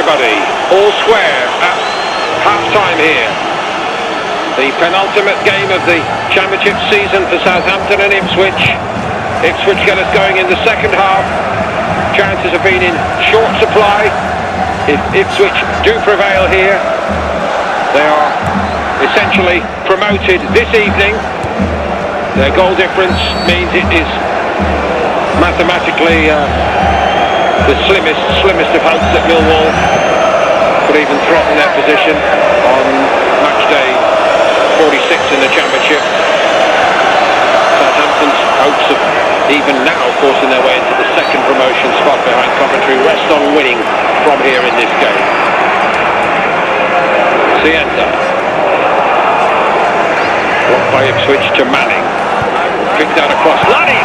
everybody. All square at half-time here. The penultimate game of the Championship season for Southampton and Ipswich. Ipswich get us going in the second half. Chances have been in short supply. If Ipswich do prevail here, they are essentially promoted this evening. Their goal difference means it is mathematically the slimmest of hopes that Millwall could even threaten their position on match day 46 in the Championship. Southampton's hopes of even now forcing their way into the second promotion spot behind Coventry rest on winning from here in this game. Sienta. Blocked by Ipswich to Manning. Picked out across. Lunny!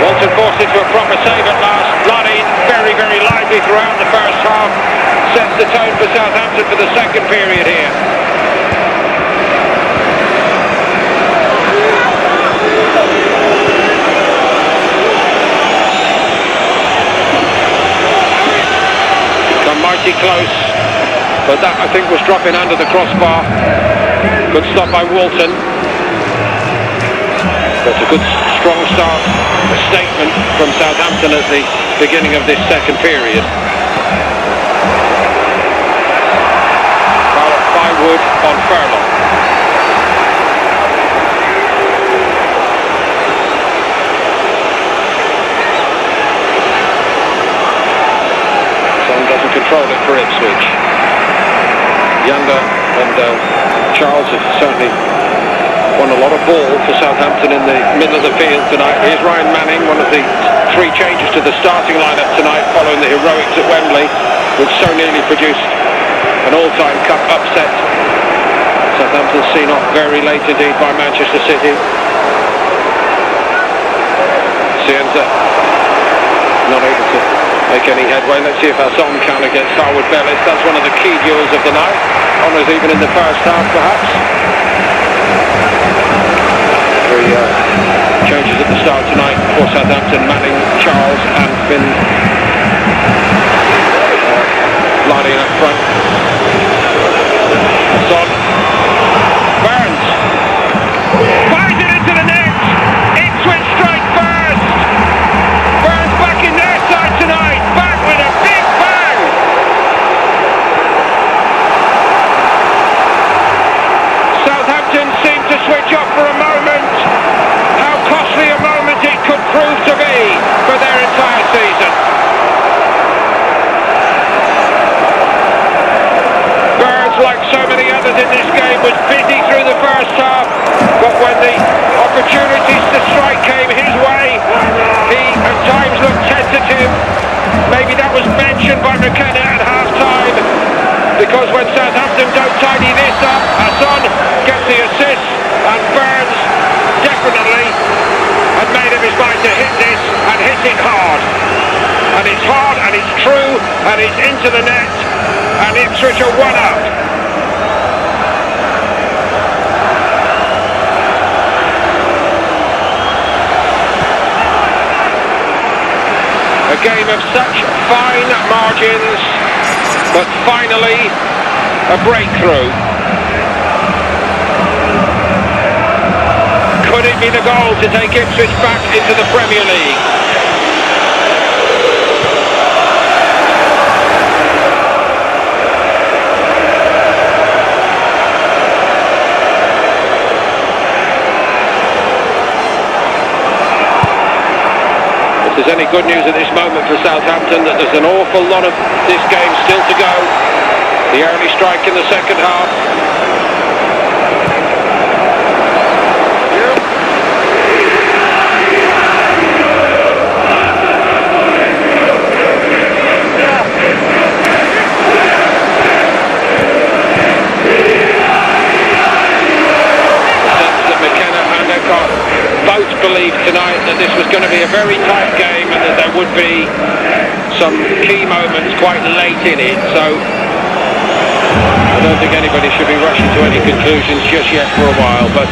Walton forced into a proper save at last. Lunny, very, very lively throughout the first half. Sets the tone for Southampton for the second period here. Come mighty close, but that I think was dropping under the crossbar. Good stop by Walton. That's a good strong start, a statement from Southampton at the beginning of this second period. By Wood on Furlong. Son doesn't control it for Ipswich. Younger and Charles have certainly won a lot of ball for Southampton in the middle of the field tonight. Here's Ryan Manning, one of the three changes to the starting lineup tonight following the heroics at Wembley, which so nearly produced an all-time cup upset. Southampton seen off very late indeed by Manchester City. Sienza not able to make any headway. Let's see if Hassan can against Harwood Bellis. That's one of the key duels of the night. Honours even in the first half perhaps. Three changes at the start tonight for Southampton: Manning, Charles and Finn Lardy up front. Son. Burns. Fires it into the net. Ipswich strike first. Burns back in their side tonight. Back with a big bang. Southampton seemed to switch off for a moment. How costly a moment it could prove to be for their entire season. Like so many others in this game, was busy through the first half, but when the opportunities to strike came his way, he at times looked tentative. Maybe that was mentioned by McKenna at half-time, because when Southampton don't tidy this up, Hassan gets the assist, and Burns definitely had made up his mind to hit this, and hit it hard. And it's hard, and it's true, and it's into the net, and Ipswich are one up. A game of such fine margins, but finally a breakthrough. Could it be the goal to take Ipswich back into the Premier League? If there's any good news at this moment for Southampton, that there's an awful lot of this game still to go. The early strike in the second half. Both believed tonight that this was going to be a very tight game and that there would be some key moments quite late in it, so I don't think anybody should be rushing to any conclusions just yet for a while, but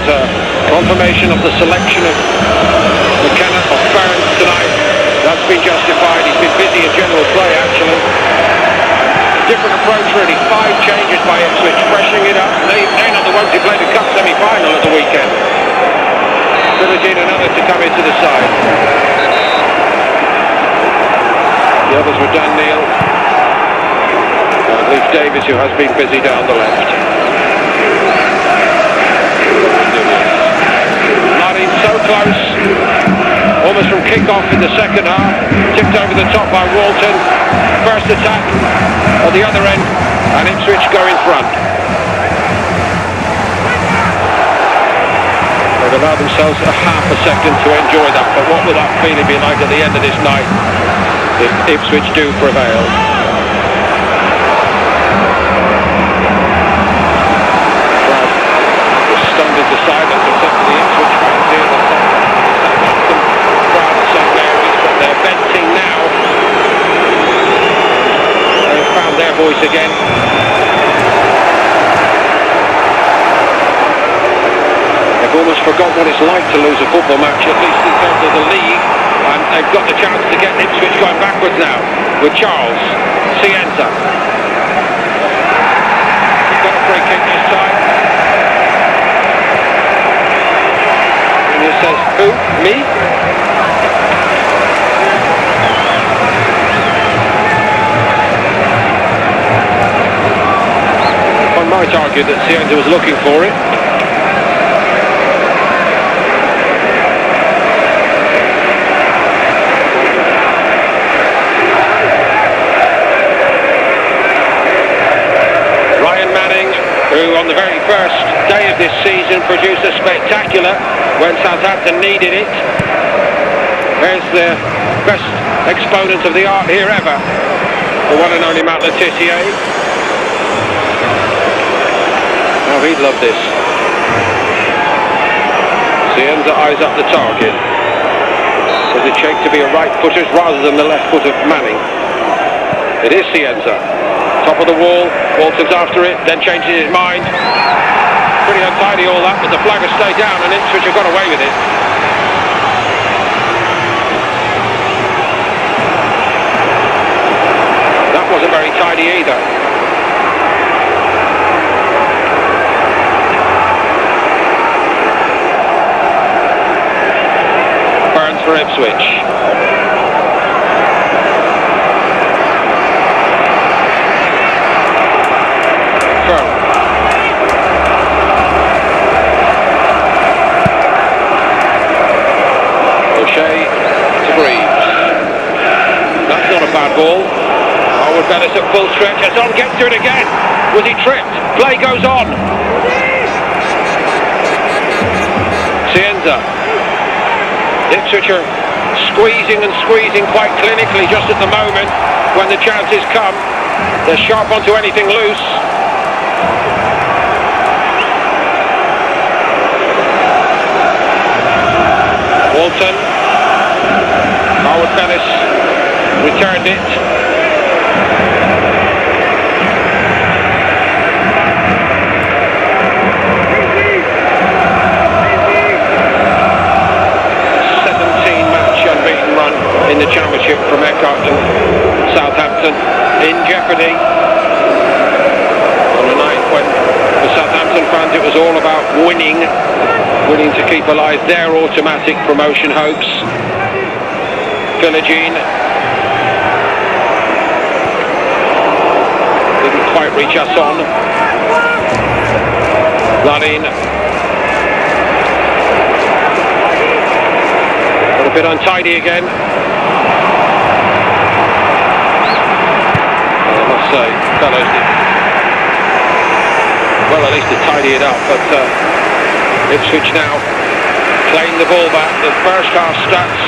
confirmation of the selection of McKenna of Burns tonight, That's been justified. He's been busy in general play, actually. Different approach, really. 5 changes by Ipswich, freshening it up. They're not the ones who played the cup semi-final at the weekend. Ability and another to come into the side. The others were Dan Neil. And Leif Davis, who has been busy down the left. Martin so close. Almost from kick-off in the second half. Tipped over the top by Walton. First attack at the other end. And Ipswich go in front. They've allowed themselves a half a second to enjoy that, but what will that feeling be like at the end of this night if Ipswich do prevail? Crowd was stunned into silence except for the Ipswich fans here. The Southampton crowd in St Mary's, but they're venting now. They've found their voice again. Almost forgot what it's like to lose a football match, at least in terms of the league, and they've got the chance to get Ipswich going backwards now with Charles Cienza. He's got a free kick this time. And he says, who? Me? One might argue that Cienza was looking for it. Who on the very first day of this season produced a spectacular when Southampton needed it. There's the best exponent of the art here ever, the one and only Matt Le Tissier. Now he'd love this. Cienza eyes up the target. Was it shaped to be a right footer rather than the left foot of Manning? It is Cienza. Top of the wall, Walton's after it, then changes his mind. Pretty untidy all that, but the flag has stayed down and Ipswich have got away with it. That wasn't very tidy either. Burns for Ipswich. To Greaves. That's not a bad ball. Howard Bellis at full stretch. Hassan gets to it again. Was he tripped? Play goes on. Cienza. Ipswich are squeezing and squeezing quite clinically just at the moment when the chances come. They're sharp onto anything loose. Walton. Howard Bellis returned it. Unbeaten run in the championship from Eckhart and Southampton in jeopardy on a night when the Southampton fans it was all about winning to keep alive their automatic promotion hopes. Philogene didn't quite reach us on. Ladin a bit untidy again. I must say, fellows did well at least to tidy it up, but Ipswich now playing the ball back. The first half stats,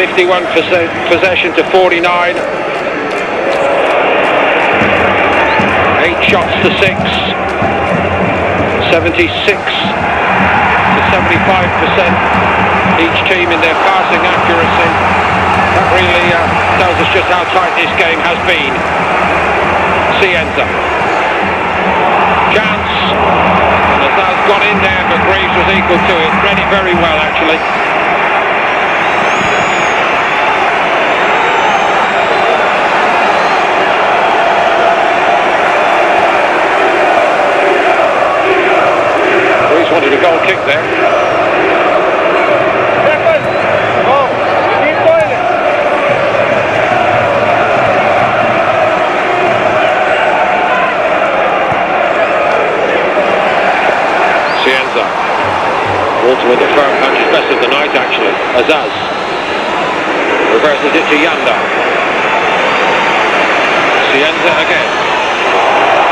51% possession to 49, 8 shots to 6, 76 to 75%. Each team in their passing accuracy. That really tells us just how tight this game has been. Cienza. Chance. And Azaz got in there, but Greaves was equal to it. Read it very well, actually. there. Walter with the firm punch, his best of the night actually. Azaz reverses it to Yanda. Cienza again.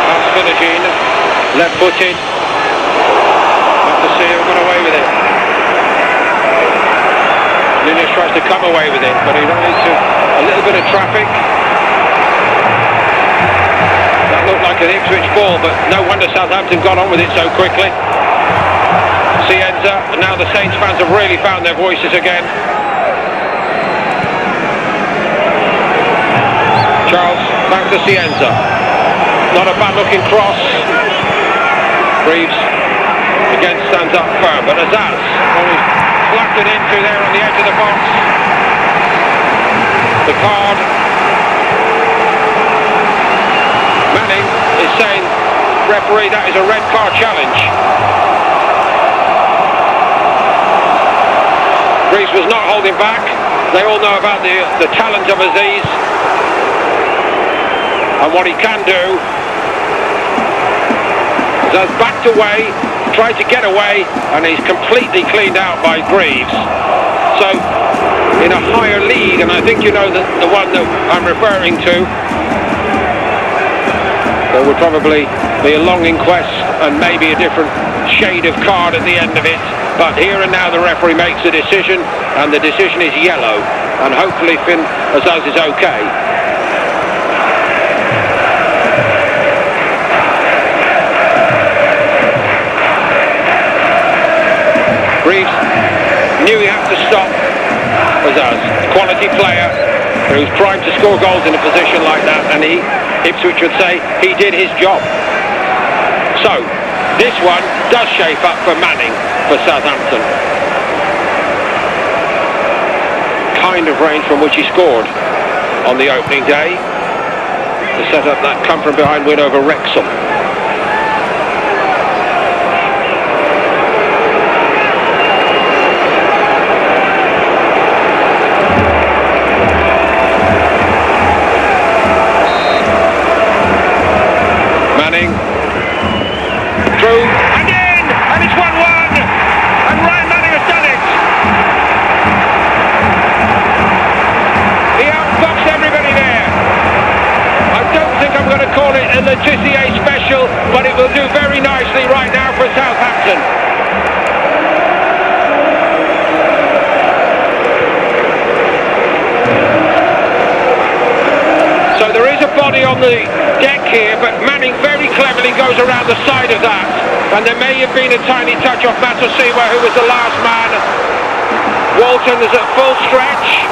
Past Philogene, left-footed. Mataseo got away with it. Nunes tries to come away with it, but he ran into a little bit of traffic. That looked like an Ipswich ball, but no wonder Southampton got on with it so quickly. Cienza, and now the Saints fans have really found their voices again. Charles, back to Cienza. Not a bad looking cross. Reeves again stands up firm, but Azaz always flapped it into there on the edge of the box. The card. Manning is saying, referee, that is a red card challenge. Reeves was not holding back. They all know about the talent of Aziz and what he can do. Azaz backed away, tried to get away, and he's completely cleaned out by Greaves. So in a higher league, and I think you know the one that I'm referring to, there would probably be a long inquest and maybe a different shade of card at the end of it. But here and now the referee makes a decision, and the decision is yellow, and hopefully Finn Azaz is okay. Reeves knew he had to stop Azaz, quality player who's primed to score goals in a position like that, and Ipswich would say he did his job. So this one does shape up for Manning for Southampton. Kind of range from which he scored on the opening day to set up that come from behind win over Wrexham. Manning through and in, and it's 1-1, and Ryan Manning has done it. He outboxed everybody there. I don't think I'm going to call it a Le Tissier special, but it will do very nicely right now for Southampton. So there is a body on the deck here, but Manning very cleverly goes around the side of that, and there may have been a tiny touch off Matosiwa, who was the last man. Walton is at full stretch.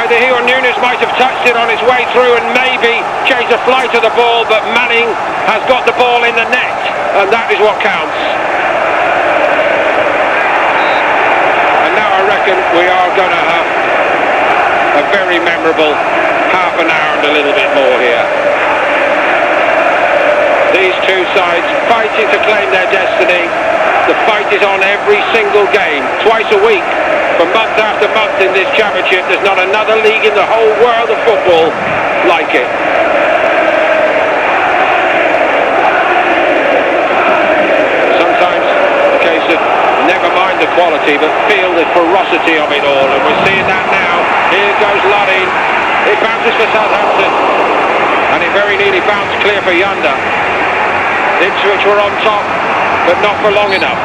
Either he or Nunes might have touched it on his way through and maybe changed the flight of the ball, but Manning has got the ball in the net, and that is what counts. And now I reckon we are going to have a very memorable half an hour and a little bit more here. These two sides fighting to claim their destiny. The fight is on every single game, twice a week, for month after month in this championship. There's not another league in the whole world of football like it. Sometimes a case of never mind the quality, but feel the ferocity of it all, and we're seeing that now. Here goes Lodin. It bounces for Southampton, and it very nearly bounced clear for Yanda. Ipswich were on top, but not for long enough.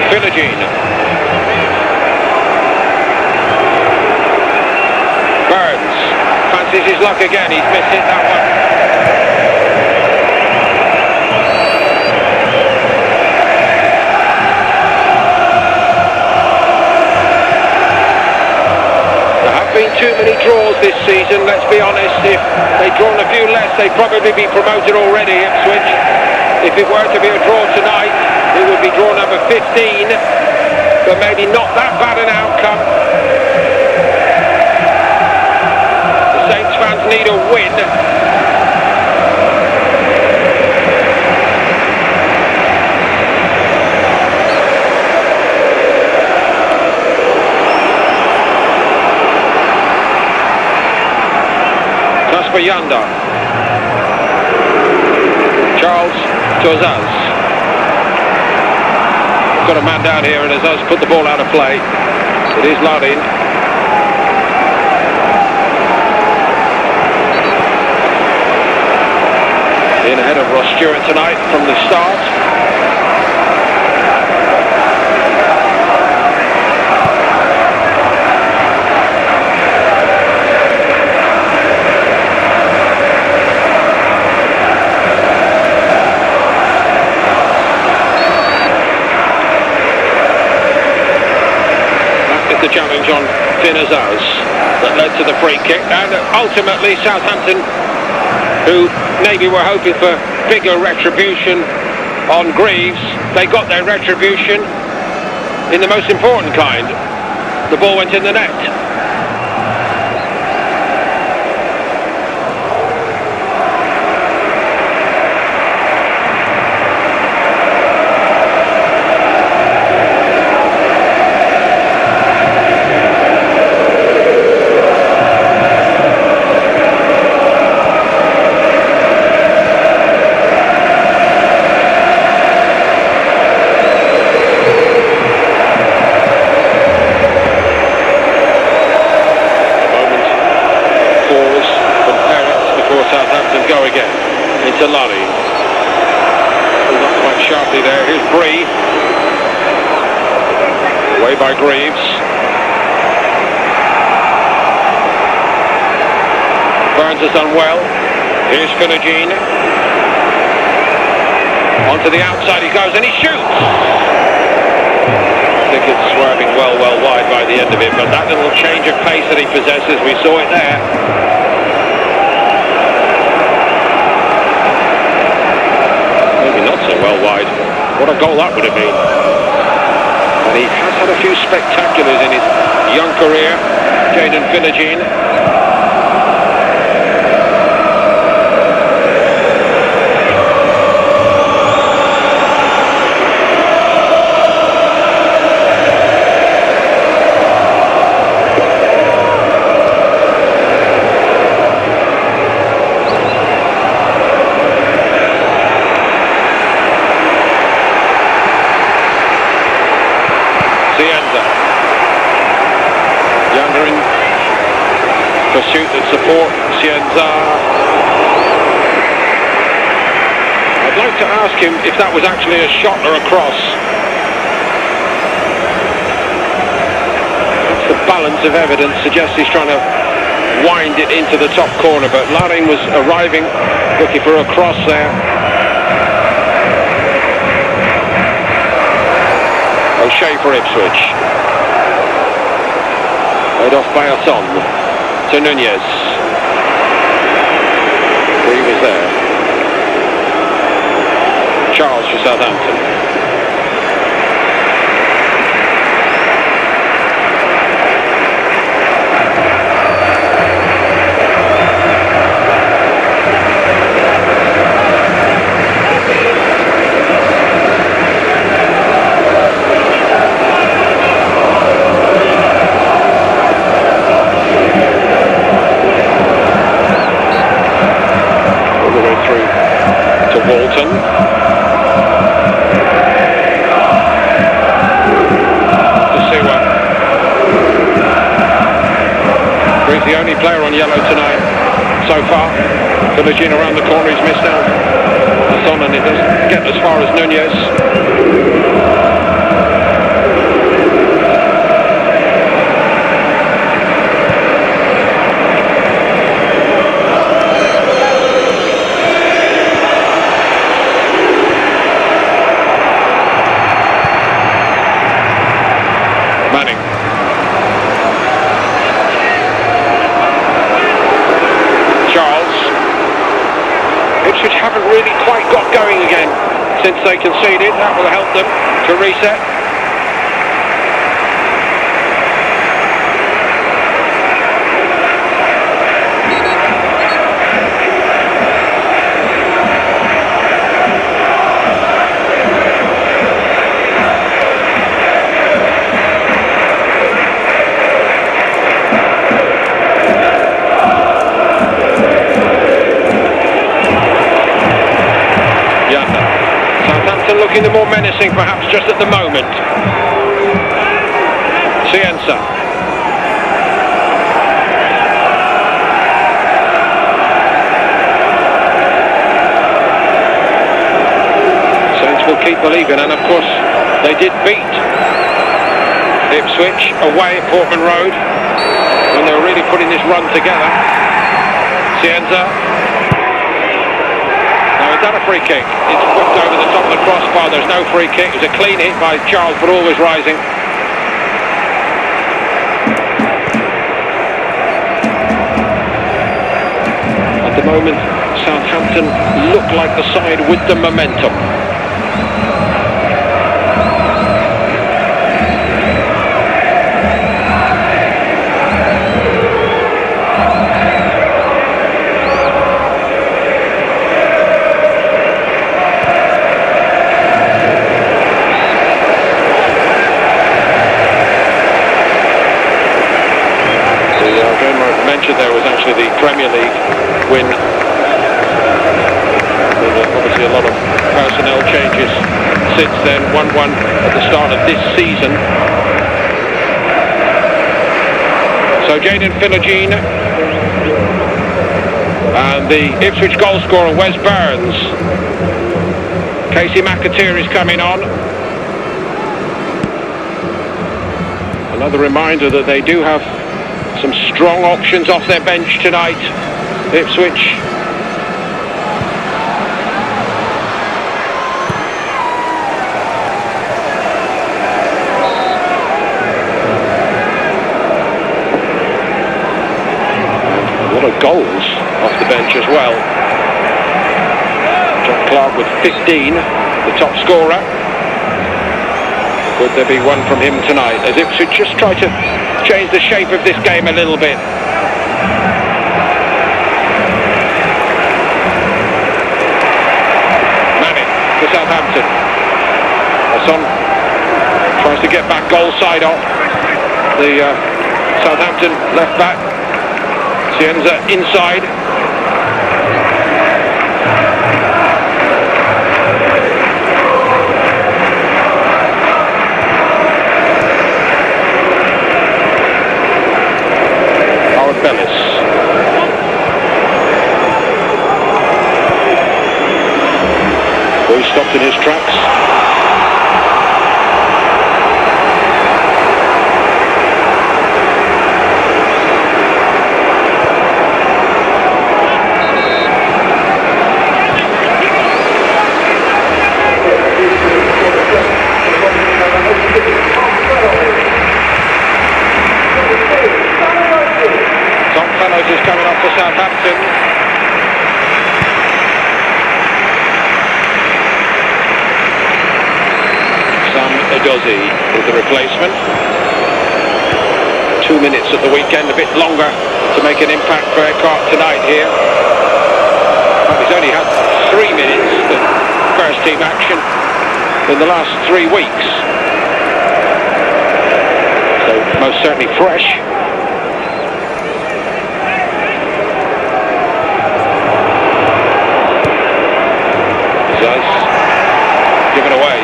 Philogene. Burns fancies his luck again. He's missed it, that one. Been too many draws this season, let's be honest. If they'd drawn a few less, they'd probably be promoted already, Ipswich. If it were to be a draw tonight, it would be draw number 15, but maybe not that bad an outcome. The Saints fans need a win. For Yanda. Charles to Azaz. Got a man down here and Azaz put the ball out of play. It is Lardin. In ahead of Ross Stewart tonight from the start. The challenge on Finn Azaz that led to the free kick, and ultimately Southampton, who maybe were hoping for bigger retribution on Greaves, they got their retribution in the most important kind. The ball went in the net. Go again into Lally. Not quite sharply there. Here's Bree. Away by Greaves. Burns has done well. Here's Philogene. Onto the outside he goes and he shoots. I think it's swerving well wide by the end of it, but that little change of pace that he possesses, we saw it there. Not so well wide. What a goal that would have been. And he has had a few spectaculars in his young career, Jayden Philogene. Younger in pursuit and support, Cienza. I'd like to ask him if that was actually a shot or a cross. That's the balance of evidence suggests he's trying to wind it into the top corner, but Laring was arriving, looking for a cross there. O'Shea for Ipswich. Laid off by Asson to Nunez. He was there. Charles for Southampton. Walton. Siwa. He's the only player on yellow tonight so far. Philogene around the corner, he's missed out. That's on, and it doesn't get as far as Nunez. Ipswich haven't really quite got going again since they conceded. That will help them to reset. menacing perhaps just at the moment. Cienza. Saints will keep believing, and of course they did beat Ipswich away at Portman Road when they were really putting this run together. Cienza. Now, is that a free kick? It's whipped over the top of the crossbar. There's no free kick. It was a clean hit by Charles, but always rising. At the moment, Southampton look like the side with the momentum. There was actually the Premier League win. Obviously a lot of personnel changes since then. 1-1 at the start of this season. So Jayden Philogene and the Ipswich goal scorer Wes Burns. Casey McAteer is coming on. Another reminder that they do have some strong options off their bench tonight, Ipswich. A lot of goals off the bench as well. John Clark with 15, the top scorer. Could there be one from him tonight as Ipswich just try to change the shape of this game a little bit? Manning for Southampton. Hassan tries to get back goal side off. The Southampton left back. Cienza inside. Bellis. Boy stopped in his tracks. Is coming off for Southampton. Sam Edozie is the replacement. 2 minutes at the weekend, a bit longer to make an impact for Eckhart tonight here. He's only had 3 minutes of first team action in the last 3 weeks. So most certainly fresh. Given away.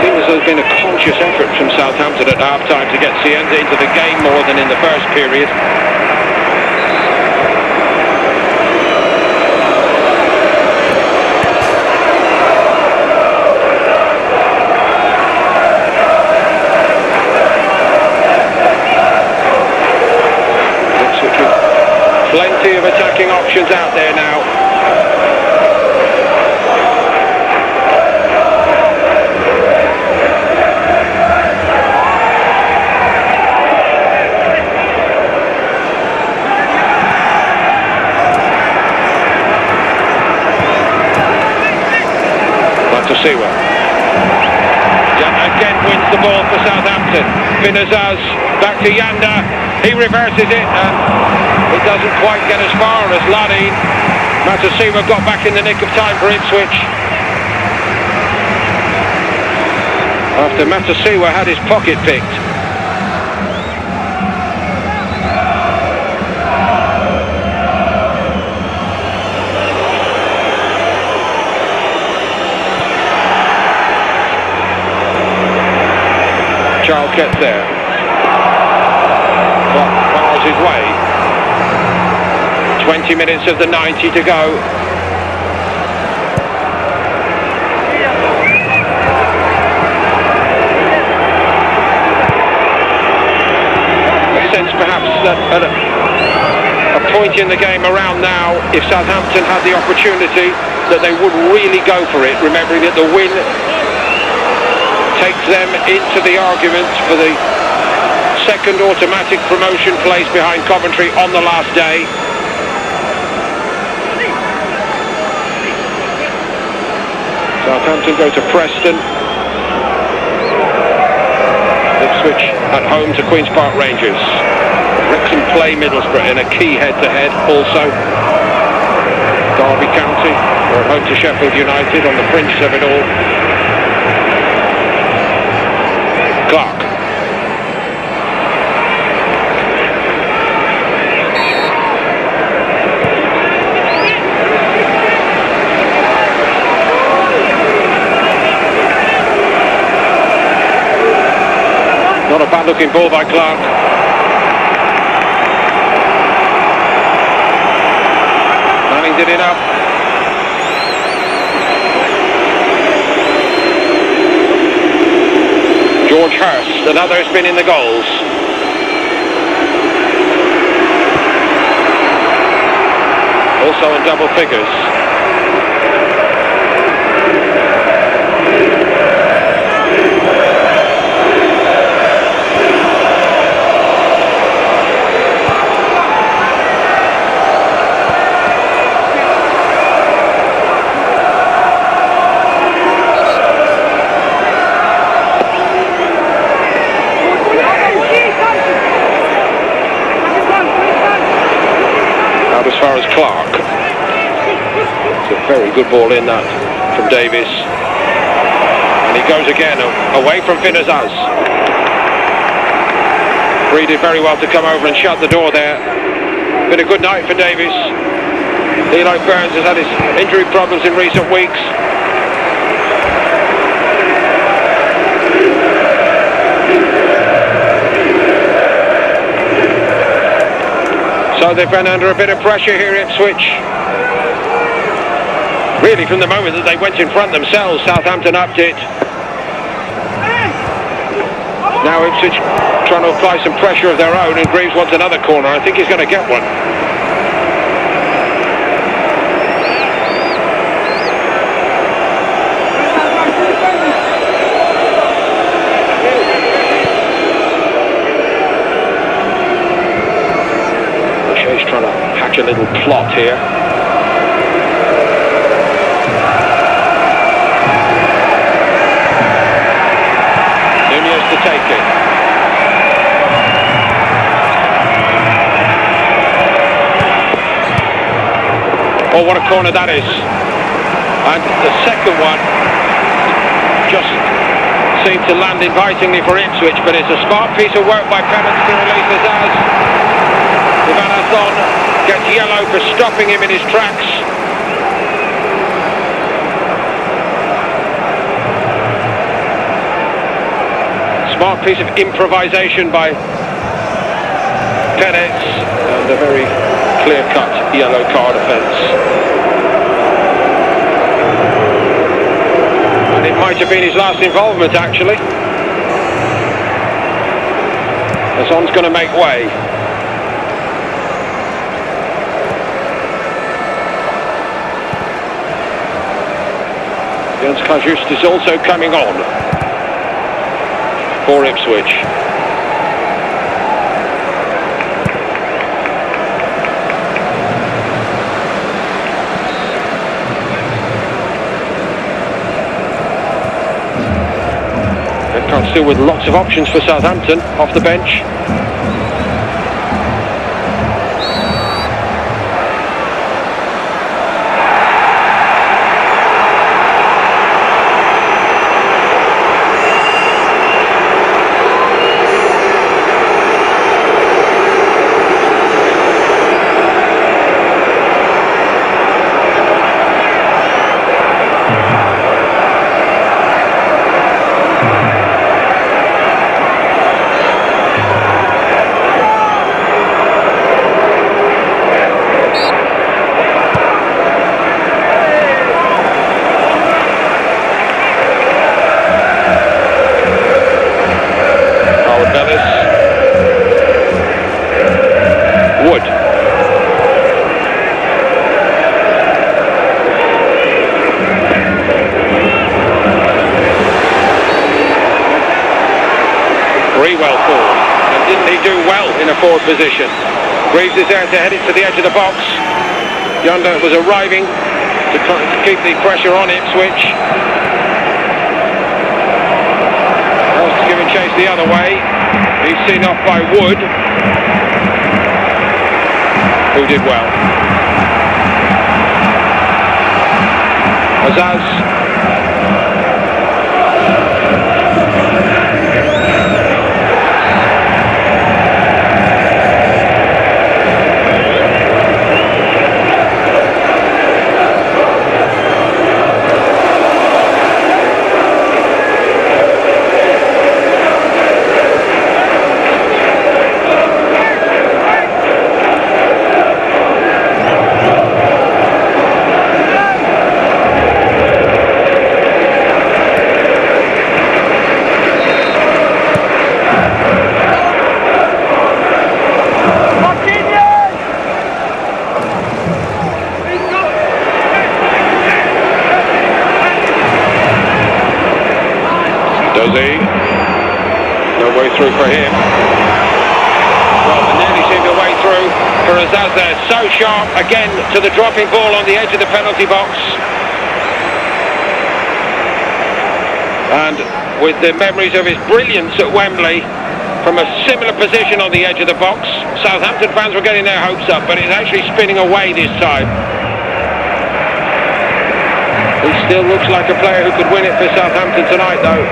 Seems as though there's been a conscious effort from Southampton at half-time to get Cienza into the game more than in the first period. Plenty of attacking options out there now. Matosiwa. Again wins the ball for Southampton. Finazaz back to Yanda. He reverses it. It doesn't quite get as far as Lani. Matosiwa got back in the nick of time for Ipswich. After Matosiwa had his pocket picked. Charles gets there. Clock bars his way. 20 minutes of the 90 to go. I sense perhaps that at a point in the game around now, if Southampton had the opportunity, that they would really go for it, remembering that the win takes them into the argument for the second automatic promotion place behind Coventry on the last day. Southampton go to Preston. Ipswich at home to Queen's Park Rangers. Wrexham play Middlesbrough in a key head-to-head also. Derby County are at home to Sheffield United on the fringe of it all. Clark. Not a bad looking ball by Clark. Manning did enough. George Hurst, another has been in the goals. Also in double figures. As far as Clark. It's a very good ball in that from Davies. And he goes again away from Finn Azaz. Bree did very well to come over and shut the door there. Been a good night for Davies. Eli Burns has had his injury problems in recent weeks. So they've been under a bit of pressure here, Ipswich. Really, from the moment that they went in front themselves, Southampton upped it. Now Ipswich trying to apply some pressure of their own, and Greaves wants another corner. I think he's going to get one. Trying to hatch a little plot here. Nunez to take it. Oh, what a corner that is. And the second one just seemed to land invitingly for Ipswich, but it's a smart piece of work by Pennant to release Azaz. Van Athon gets yellow for stopping him in his tracks. Smart piece of improvisation by Pennant, and a very clear-cut yellow card offence. And it might have been his last involvement, actually. Athon's going to make way. Jens Kajust is also coming on for Ipswich. Redcott still with lots of options for Southampton off the bench. a forward position. Reeves is there to head it to the edge of the box. Yonder was arriving to keep the pressure on Ipswich. Else giving chase the other way. He's seen off by Wood, who did well. Azaz. Does he? No way through for him. Well, they nearly seemed a way through for Azaz there. So sharp again to the dropping ball on the edge of the penalty box. And with the memories of his brilliance at Wembley from a similar position on the edge of the box, Southampton fans were getting their hopes up, but it's actually spinning away this time. He still looks like a player who could win it for Southampton tonight, though.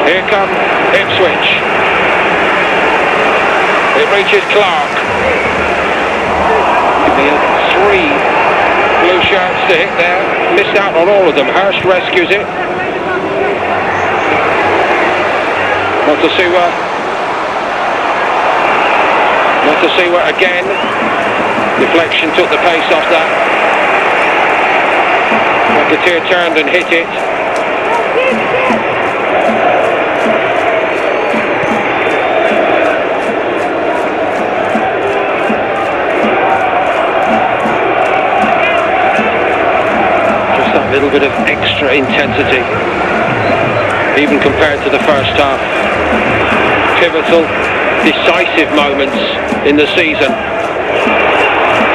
Here come Ipswich. It reaches Clark. Three blue shirts to hit there. Missed out on all of them. Hurst rescues it. Not to see where again. Deflection took the pace off that. Rocketeer turned and hit it. Just that little bit of extra intensity, even compared to the first half. Pivotal, decisive moments in the season.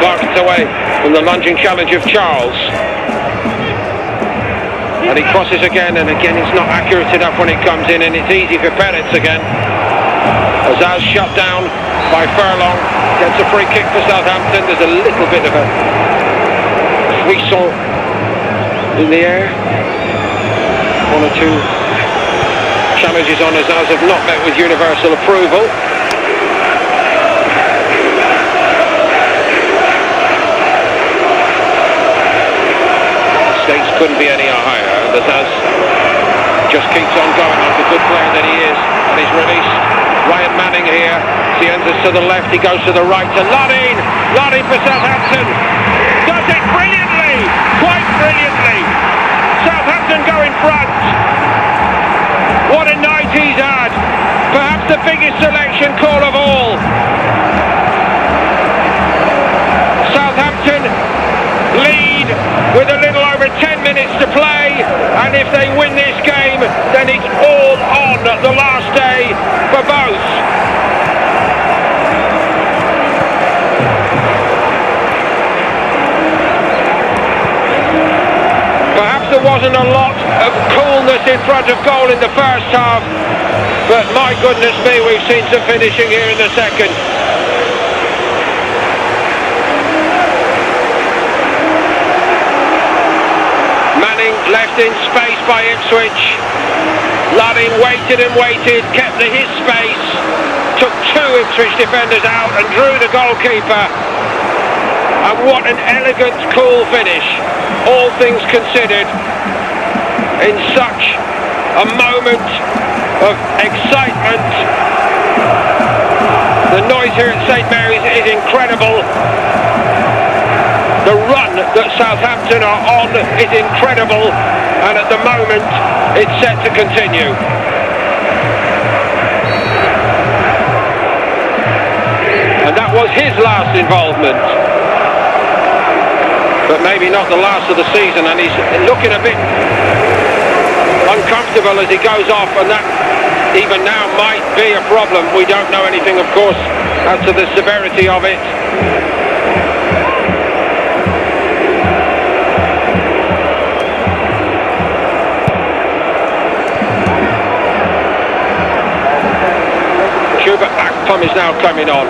Clark gets away from the lunging challenge of Charles. And he crosses again, and again it's not accurate enough when it comes in, and it's easy for Peretz again. Azaz shut down by Furlong. Gets a free kick for Southampton. There's a little bit of a frisson in the air. One or two challenges on Azaz have not met with universal approval. Stakes couldn't be any higher, and Azaz just keeps on going like a good player that he is, and he's released. Ryan Manning here, he enters to the left, he goes to the right to Lodin. Lodin for Southampton, does it brilliantly, quite brilliantly. Southampton go in front. What a night he's had. Perhaps the biggest selection call of all. Southampton lead with a little over 10 minutes to play, and if they win this game, then it's all on the last day for both. Perhaps there wasn't a lot of coolness in front of goal in the first half, but my goodness me, we've seen some finishing here in the second. Manning left in space by Ipswich. Lodin waited and waited, kept his space, took two Ipswich defenders out and drew the goalkeeper. And what an elegant, cool finish, all things considered, in such a moment of excitement. The noise here at St Mary's is incredible. The run that Southampton are on is incredible, and at the moment it's set to continue. And that was his last involvement. but maybe not the last of the season, and he's looking a bit uncomfortable as he goes off, and that even now might be a problem. We don't know anything, of course, as to the severity of it. Chuba Akpom is now coming on.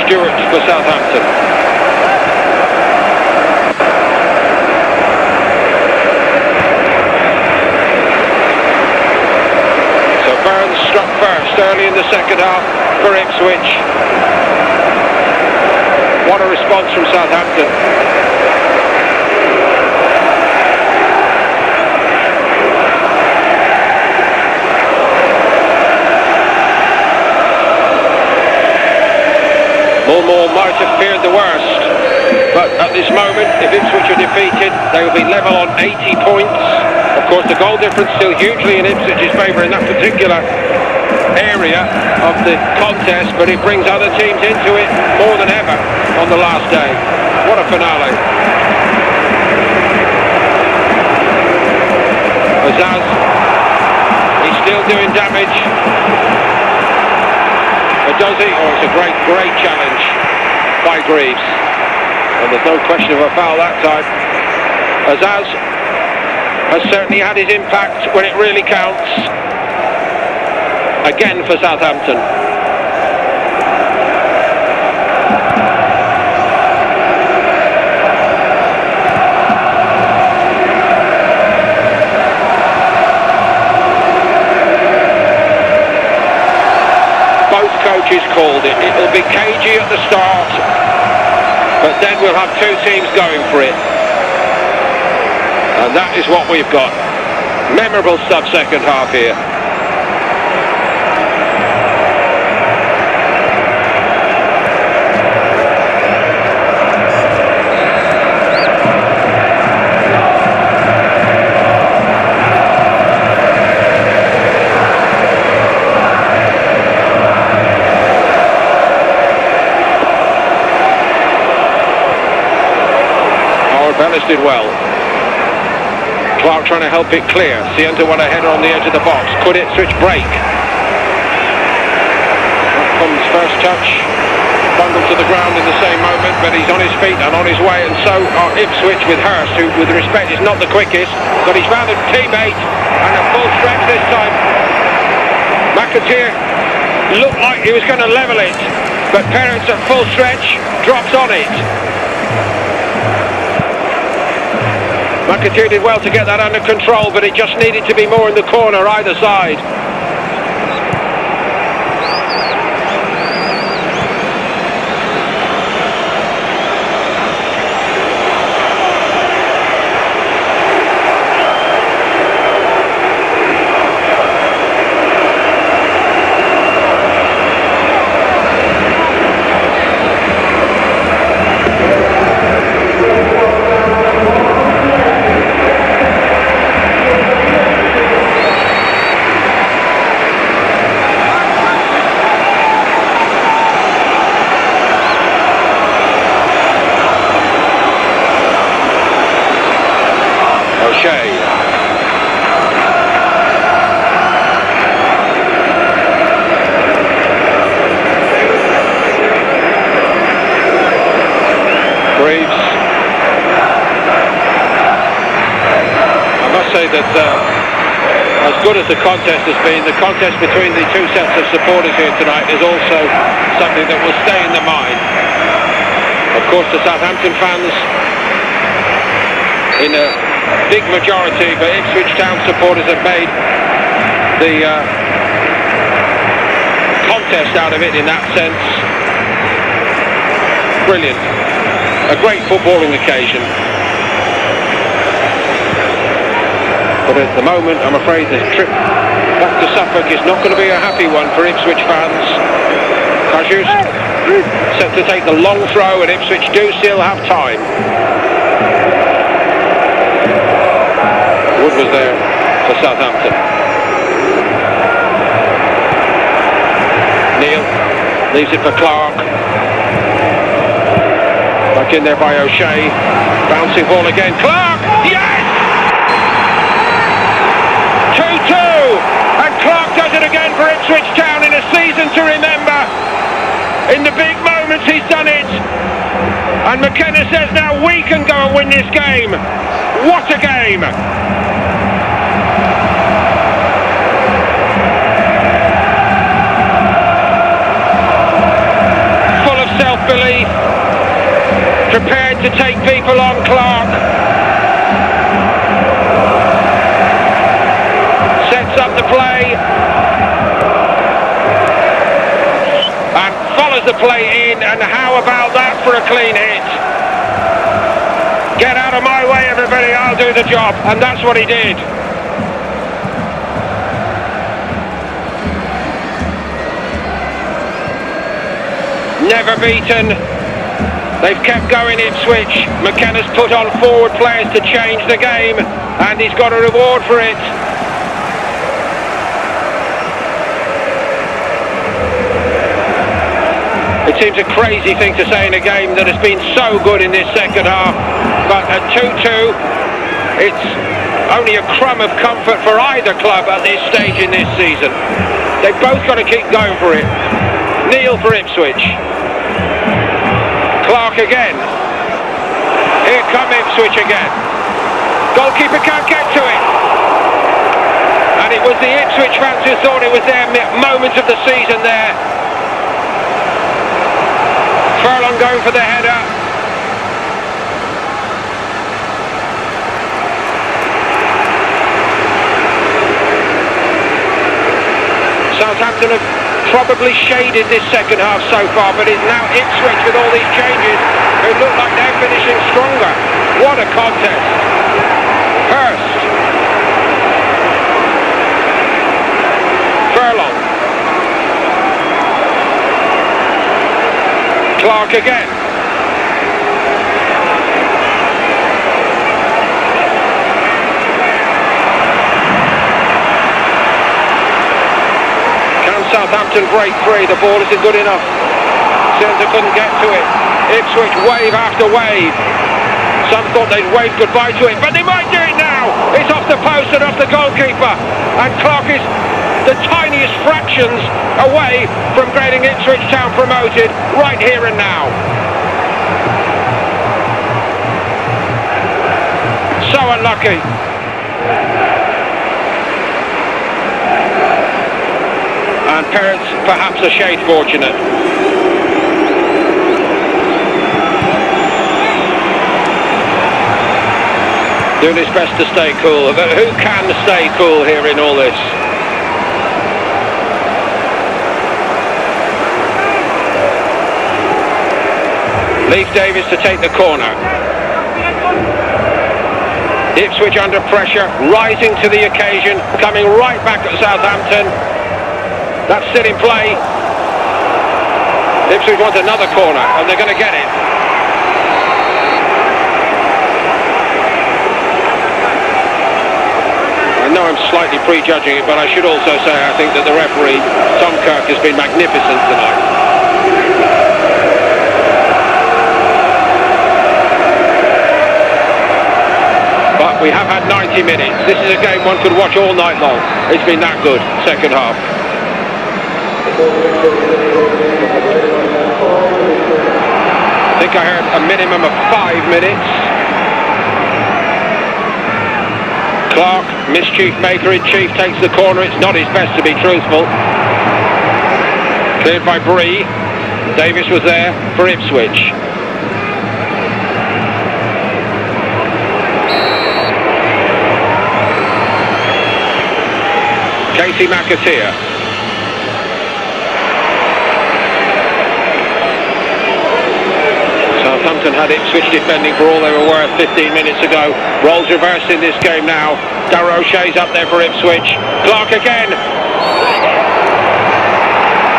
Stewart for Southampton. So Burns struck first early in the second half for Ipswich. What a response from Southampton. Mulmore might have feared the worst, but at this moment, if Ipswich are defeated, they will be level on 80 points. Of course, the goal difference still hugely in Ipswich's favour in that particular area of the contest, but it brings other teams into it more than ever on the last day. What a finale. Azaz, he's still doing damage. But does he? Oh, it's a great challenge by Greaves. And there's no question of a foul that time. Azaz has certainly had his impact when it really counts. Again for Southampton. Both coaches called it. It'll be cagey at the start, but then we'll have two teams going for it. And that is what we've got. Memorable sub-second half here. Bellis did well. Clark trying to help it clear. Sienta won a header on the edge of the box. Could Ipswich break? That comes first touch. Bundled to the ground in the same moment, but he's on his feet and on his way, and so are Ipswich with Hurst, who with respect is not the quickest, but he's found a teammate and a full stretch this time. McAteer looked like he was going to level it, but Perrins at full stretch drops on it. McAteer did well to get that under control, but it just needed to be more in the corner either side. That as good as the contest has been, the contest between the two sets of supporters here tonight is also something that will stay in the mind. Of course, the Southampton fans in a big majority, but Ipswich Town supporters have made the contest out of it in that sense. Brilliant. A great footballing occasion. But at the moment, I'm afraid the trip back to Suffolk is not going to be a happy one for Ipswich fans. Kajus set to take the long throw, and Ipswich do still have time. Rashford was there for Southampton. Neil leaves it for Clark. Back in there by O'Shea. Bouncing ball again. Clark! Yes! 2-2! And Clark does it again for Ipswich Town in a season to remember. In the big moments he's done it. And McKenna says now we can go and win this game. What a game! Full of self-belief. Prepared to take people on Clark. Sets up the play. And follows the play in. And how about that for a clean hit? Get out of my way, everybody, I'll do the job. And that's what he did. Never beaten. They've kept going, Ipswich. McKenna's put on forward players to change the game, and he's got a reward for it. It seems a crazy thing to say in a game that has been so good in this second half, but at 2-2, it's only a crumb of comfort for either club at this stage in this season. They've both got to keep going for it. Neil for Ipswich. Clark again. Here come Ipswich again. Goalkeeper can't get to it. And it was the Ipswich fans who thought it was their moment of the season there. Furlong going for the header. Southampton have probably shaded this second half so far, but it's now Ipswich with all these changes who look like they're finishing stronger. What a contest. Hurst. Furlong. Clark again. Southampton break free, the ball isn't good enough. Silva couldn't get to it. Ipswich wave after wave. Some thought they'd wave goodbye to it, but they might do it now. It's off the post and off the goalkeeper. And Clark is the tiniest fractions away from getting Ipswich Town promoted right here and now. So unlucky. And parents perhaps a shade fortunate. Doing his best to stay cool, but who can stay cool here in all this? Leif Davis to take the corner. Ipswich under pressure, rising to the occasion, coming right back at Southampton. That's still in play. Ipswich wants another corner, and they're going to get it. I know I'm slightly prejudging it, but I should also say I think that the referee, Tom Kirk, has been magnificent tonight. But we have had 90 minutes. This is a game one could watch all night long. It's been that good, second half. I think I heard a minimum of 5 minutes. Clark, mischief maker in chief, takes the corner. It's not his best, to be truthful. Cleared by Bree. Davis was there for Ipswich. Casey McAteer. Southampton had Ipswich defending for all they were worth 15 minutes ago. Roles reversed in this game now. Darragh O'Shea's up there for Ipswich. Clark again.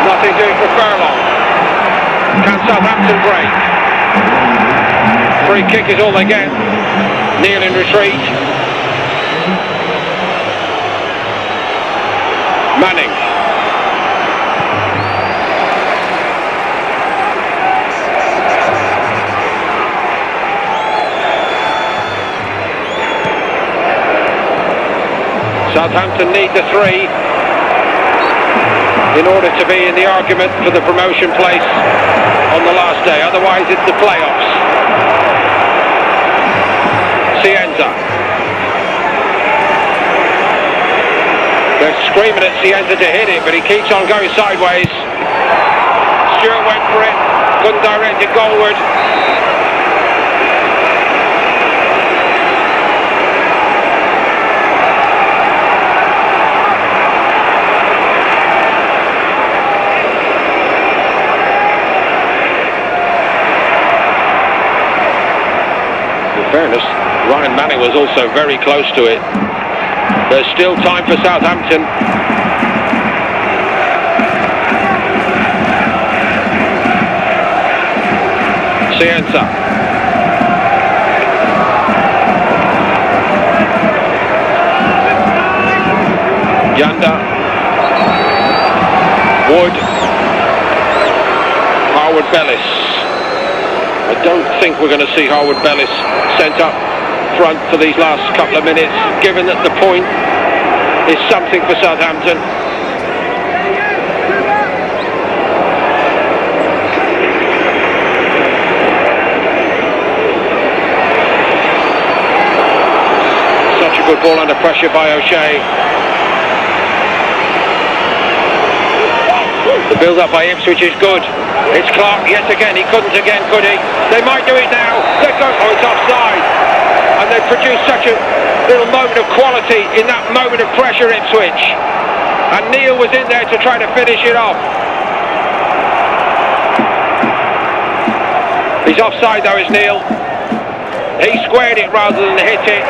Nothing doing for Furlong. Can Southampton break? Free kick is all they get. Neil in retreat. Manning. Southampton need the 3 in order to be in the argument for the promotion place on the last day. Otherwise it's the playoffs. Cienza. They're screaming at Cienza to hit it, but he keeps on going sideways. Stewart went for it, couldn't direct it goalward. In fairness, Ryan Manning was also very close to it. There's still time for Southampton. Cienza. Yanda. Wood. Harwood Bellis. I don't think we're going to see Harwood Bellis sent up front for these last couple of minutes, given that the point is something for Southampton. Such a good ball under pressure by O'Shea. The build-up by Ipswich is good. It's Clark yet again. He couldn't again, could he? They might do it now. Oh, it's offside. And they produced such a little moment of quality in that moment of pressure, Ipswich. And Neil was in there to try to finish it off. He's offside though, is Neil. He squared it rather than hit it.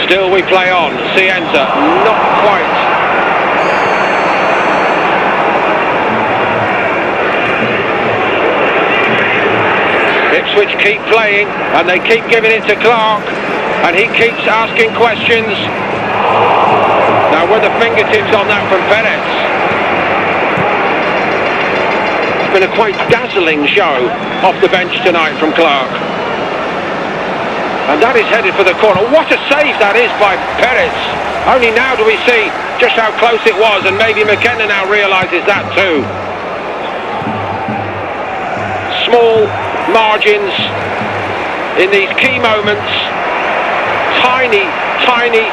Still we play on. Cienza, not quite. Ipswich keep playing and they keep giving it to Clark and he keeps asking questions. Now with the fingertips on that from Perez. It's been a quite dazzling show off the bench tonight from Clark. And that is headed for the corner. What a save that is by Perez. Only now do we see just how close it was, and maybe McKenna now realises that too. Small margins in these key moments. Tiny, tiny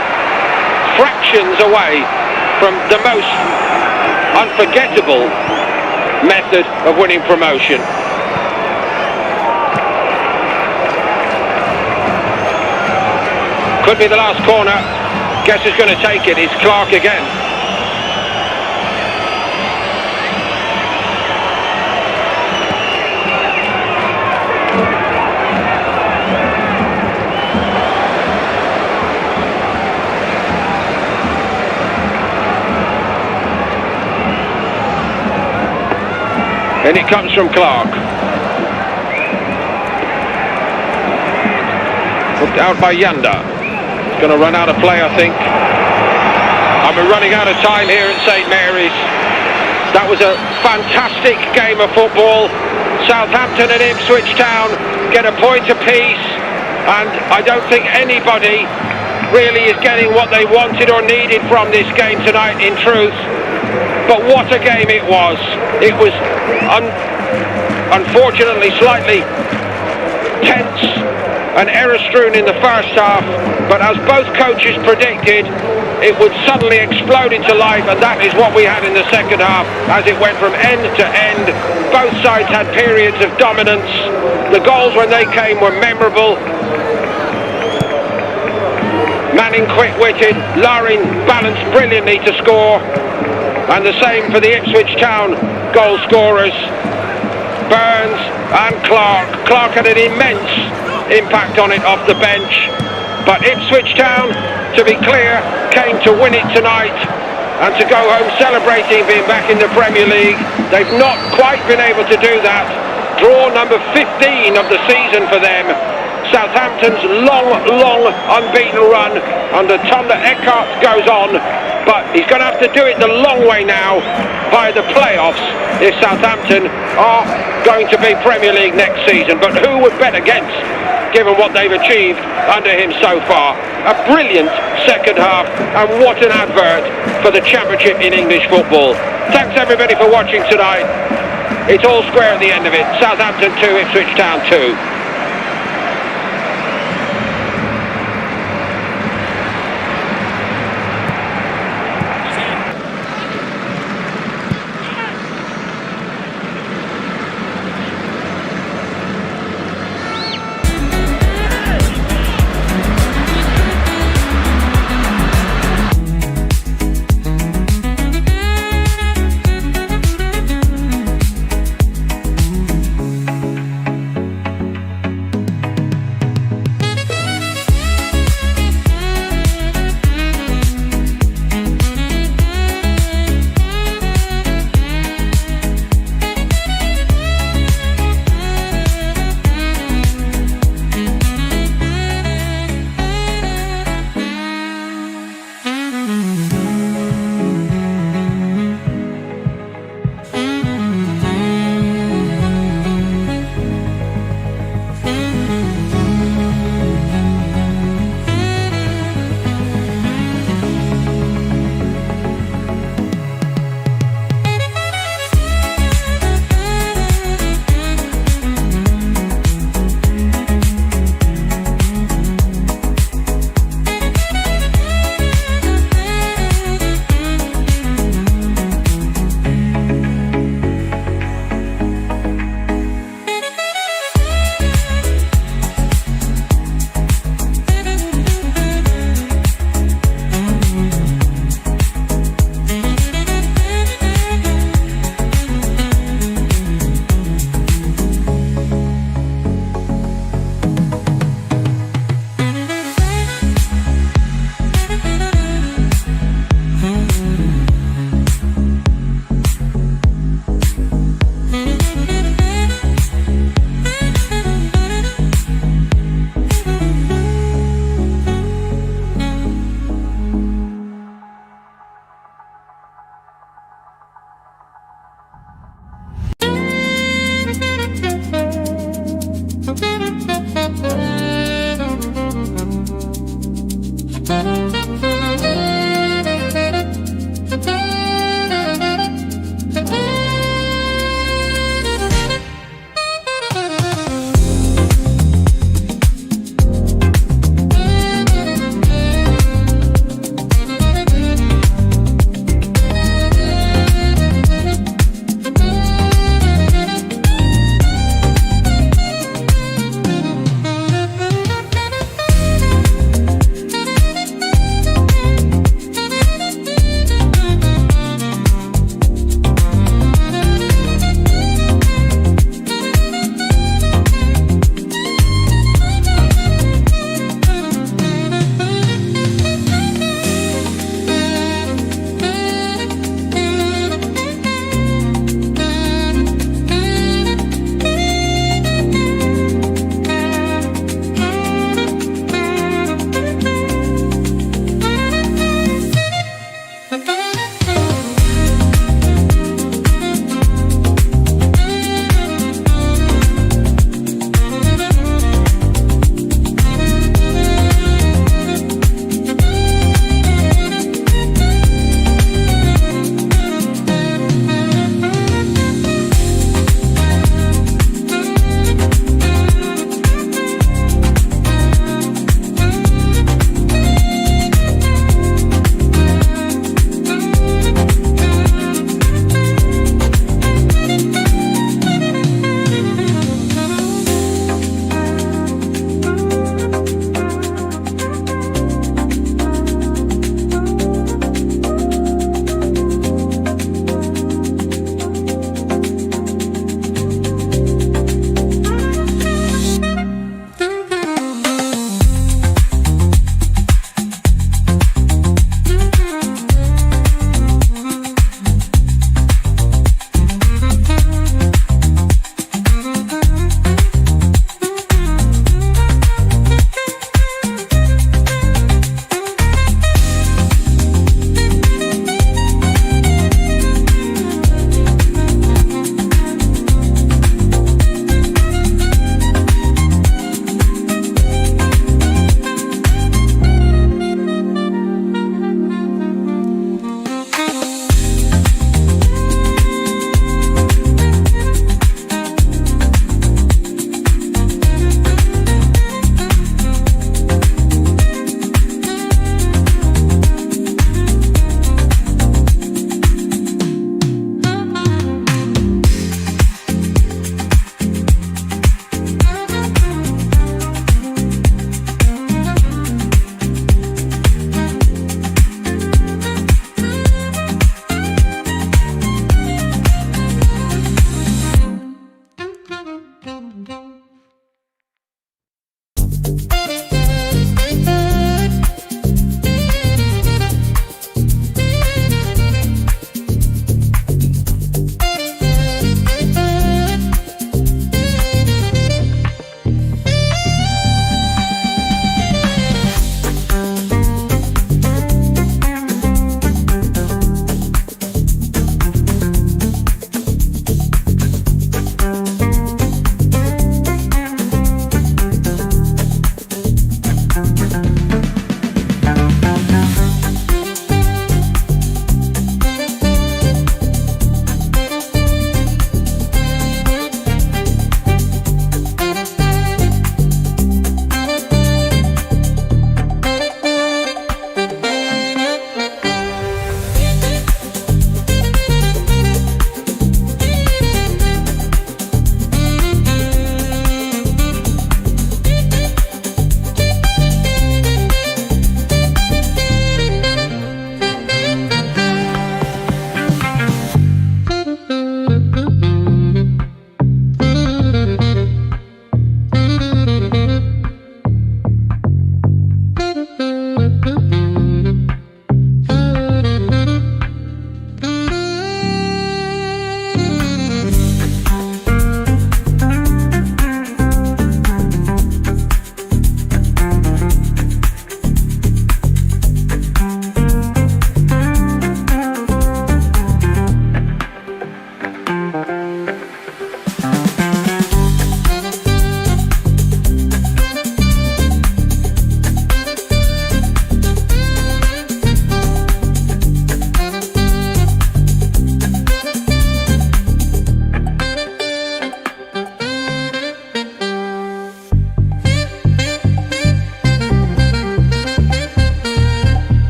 fractions away from the most unforgettable method of winning promotion. Could be the last corner. Guess who's going to take it? It's Clark again. And it comes from Clark. Hooked out by Yanda. Going to run out of play, I think. And we're running out of time here at St Mary's. That was a fantastic game of football. Southampton and Ipswich Town get a point apiece, and I don't think anybody really is getting what they wanted or needed from this game tonight, in truth. But what a game it was. It was unfortunately slightly tense and error-strewn in the first half, but as both coaches predicted, it would suddenly explode into life, and that is what we had in the second half, as it went from end to end. Both sides had periods of dominance. The goals, when they came, were memorable. Manning quick-witted, Larin balanced brilliantly to score, and the same for the Ipswich Town goal scorers, Burns and Clark. Clark had an immense impact on it off the bench, But Ipswich Town, to be clear, came to win it tonight and to go home celebrating being back in the Premier League. They've not quite been able to do that. Draw number 15 of the season for them. Southampton's long unbeaten run under Thunder Eckhart goes on, but he's going to have to do it the long way now via the playoffs if Southampton are going to be Premier League next season. But who would bet against, given what they've achieved under him so far? A brilliant second half, and what an advert for the Championship in English football. Thanks everybody for watching tonight. It's all square at the end of it. Southampton 2, Ipswich Town 2.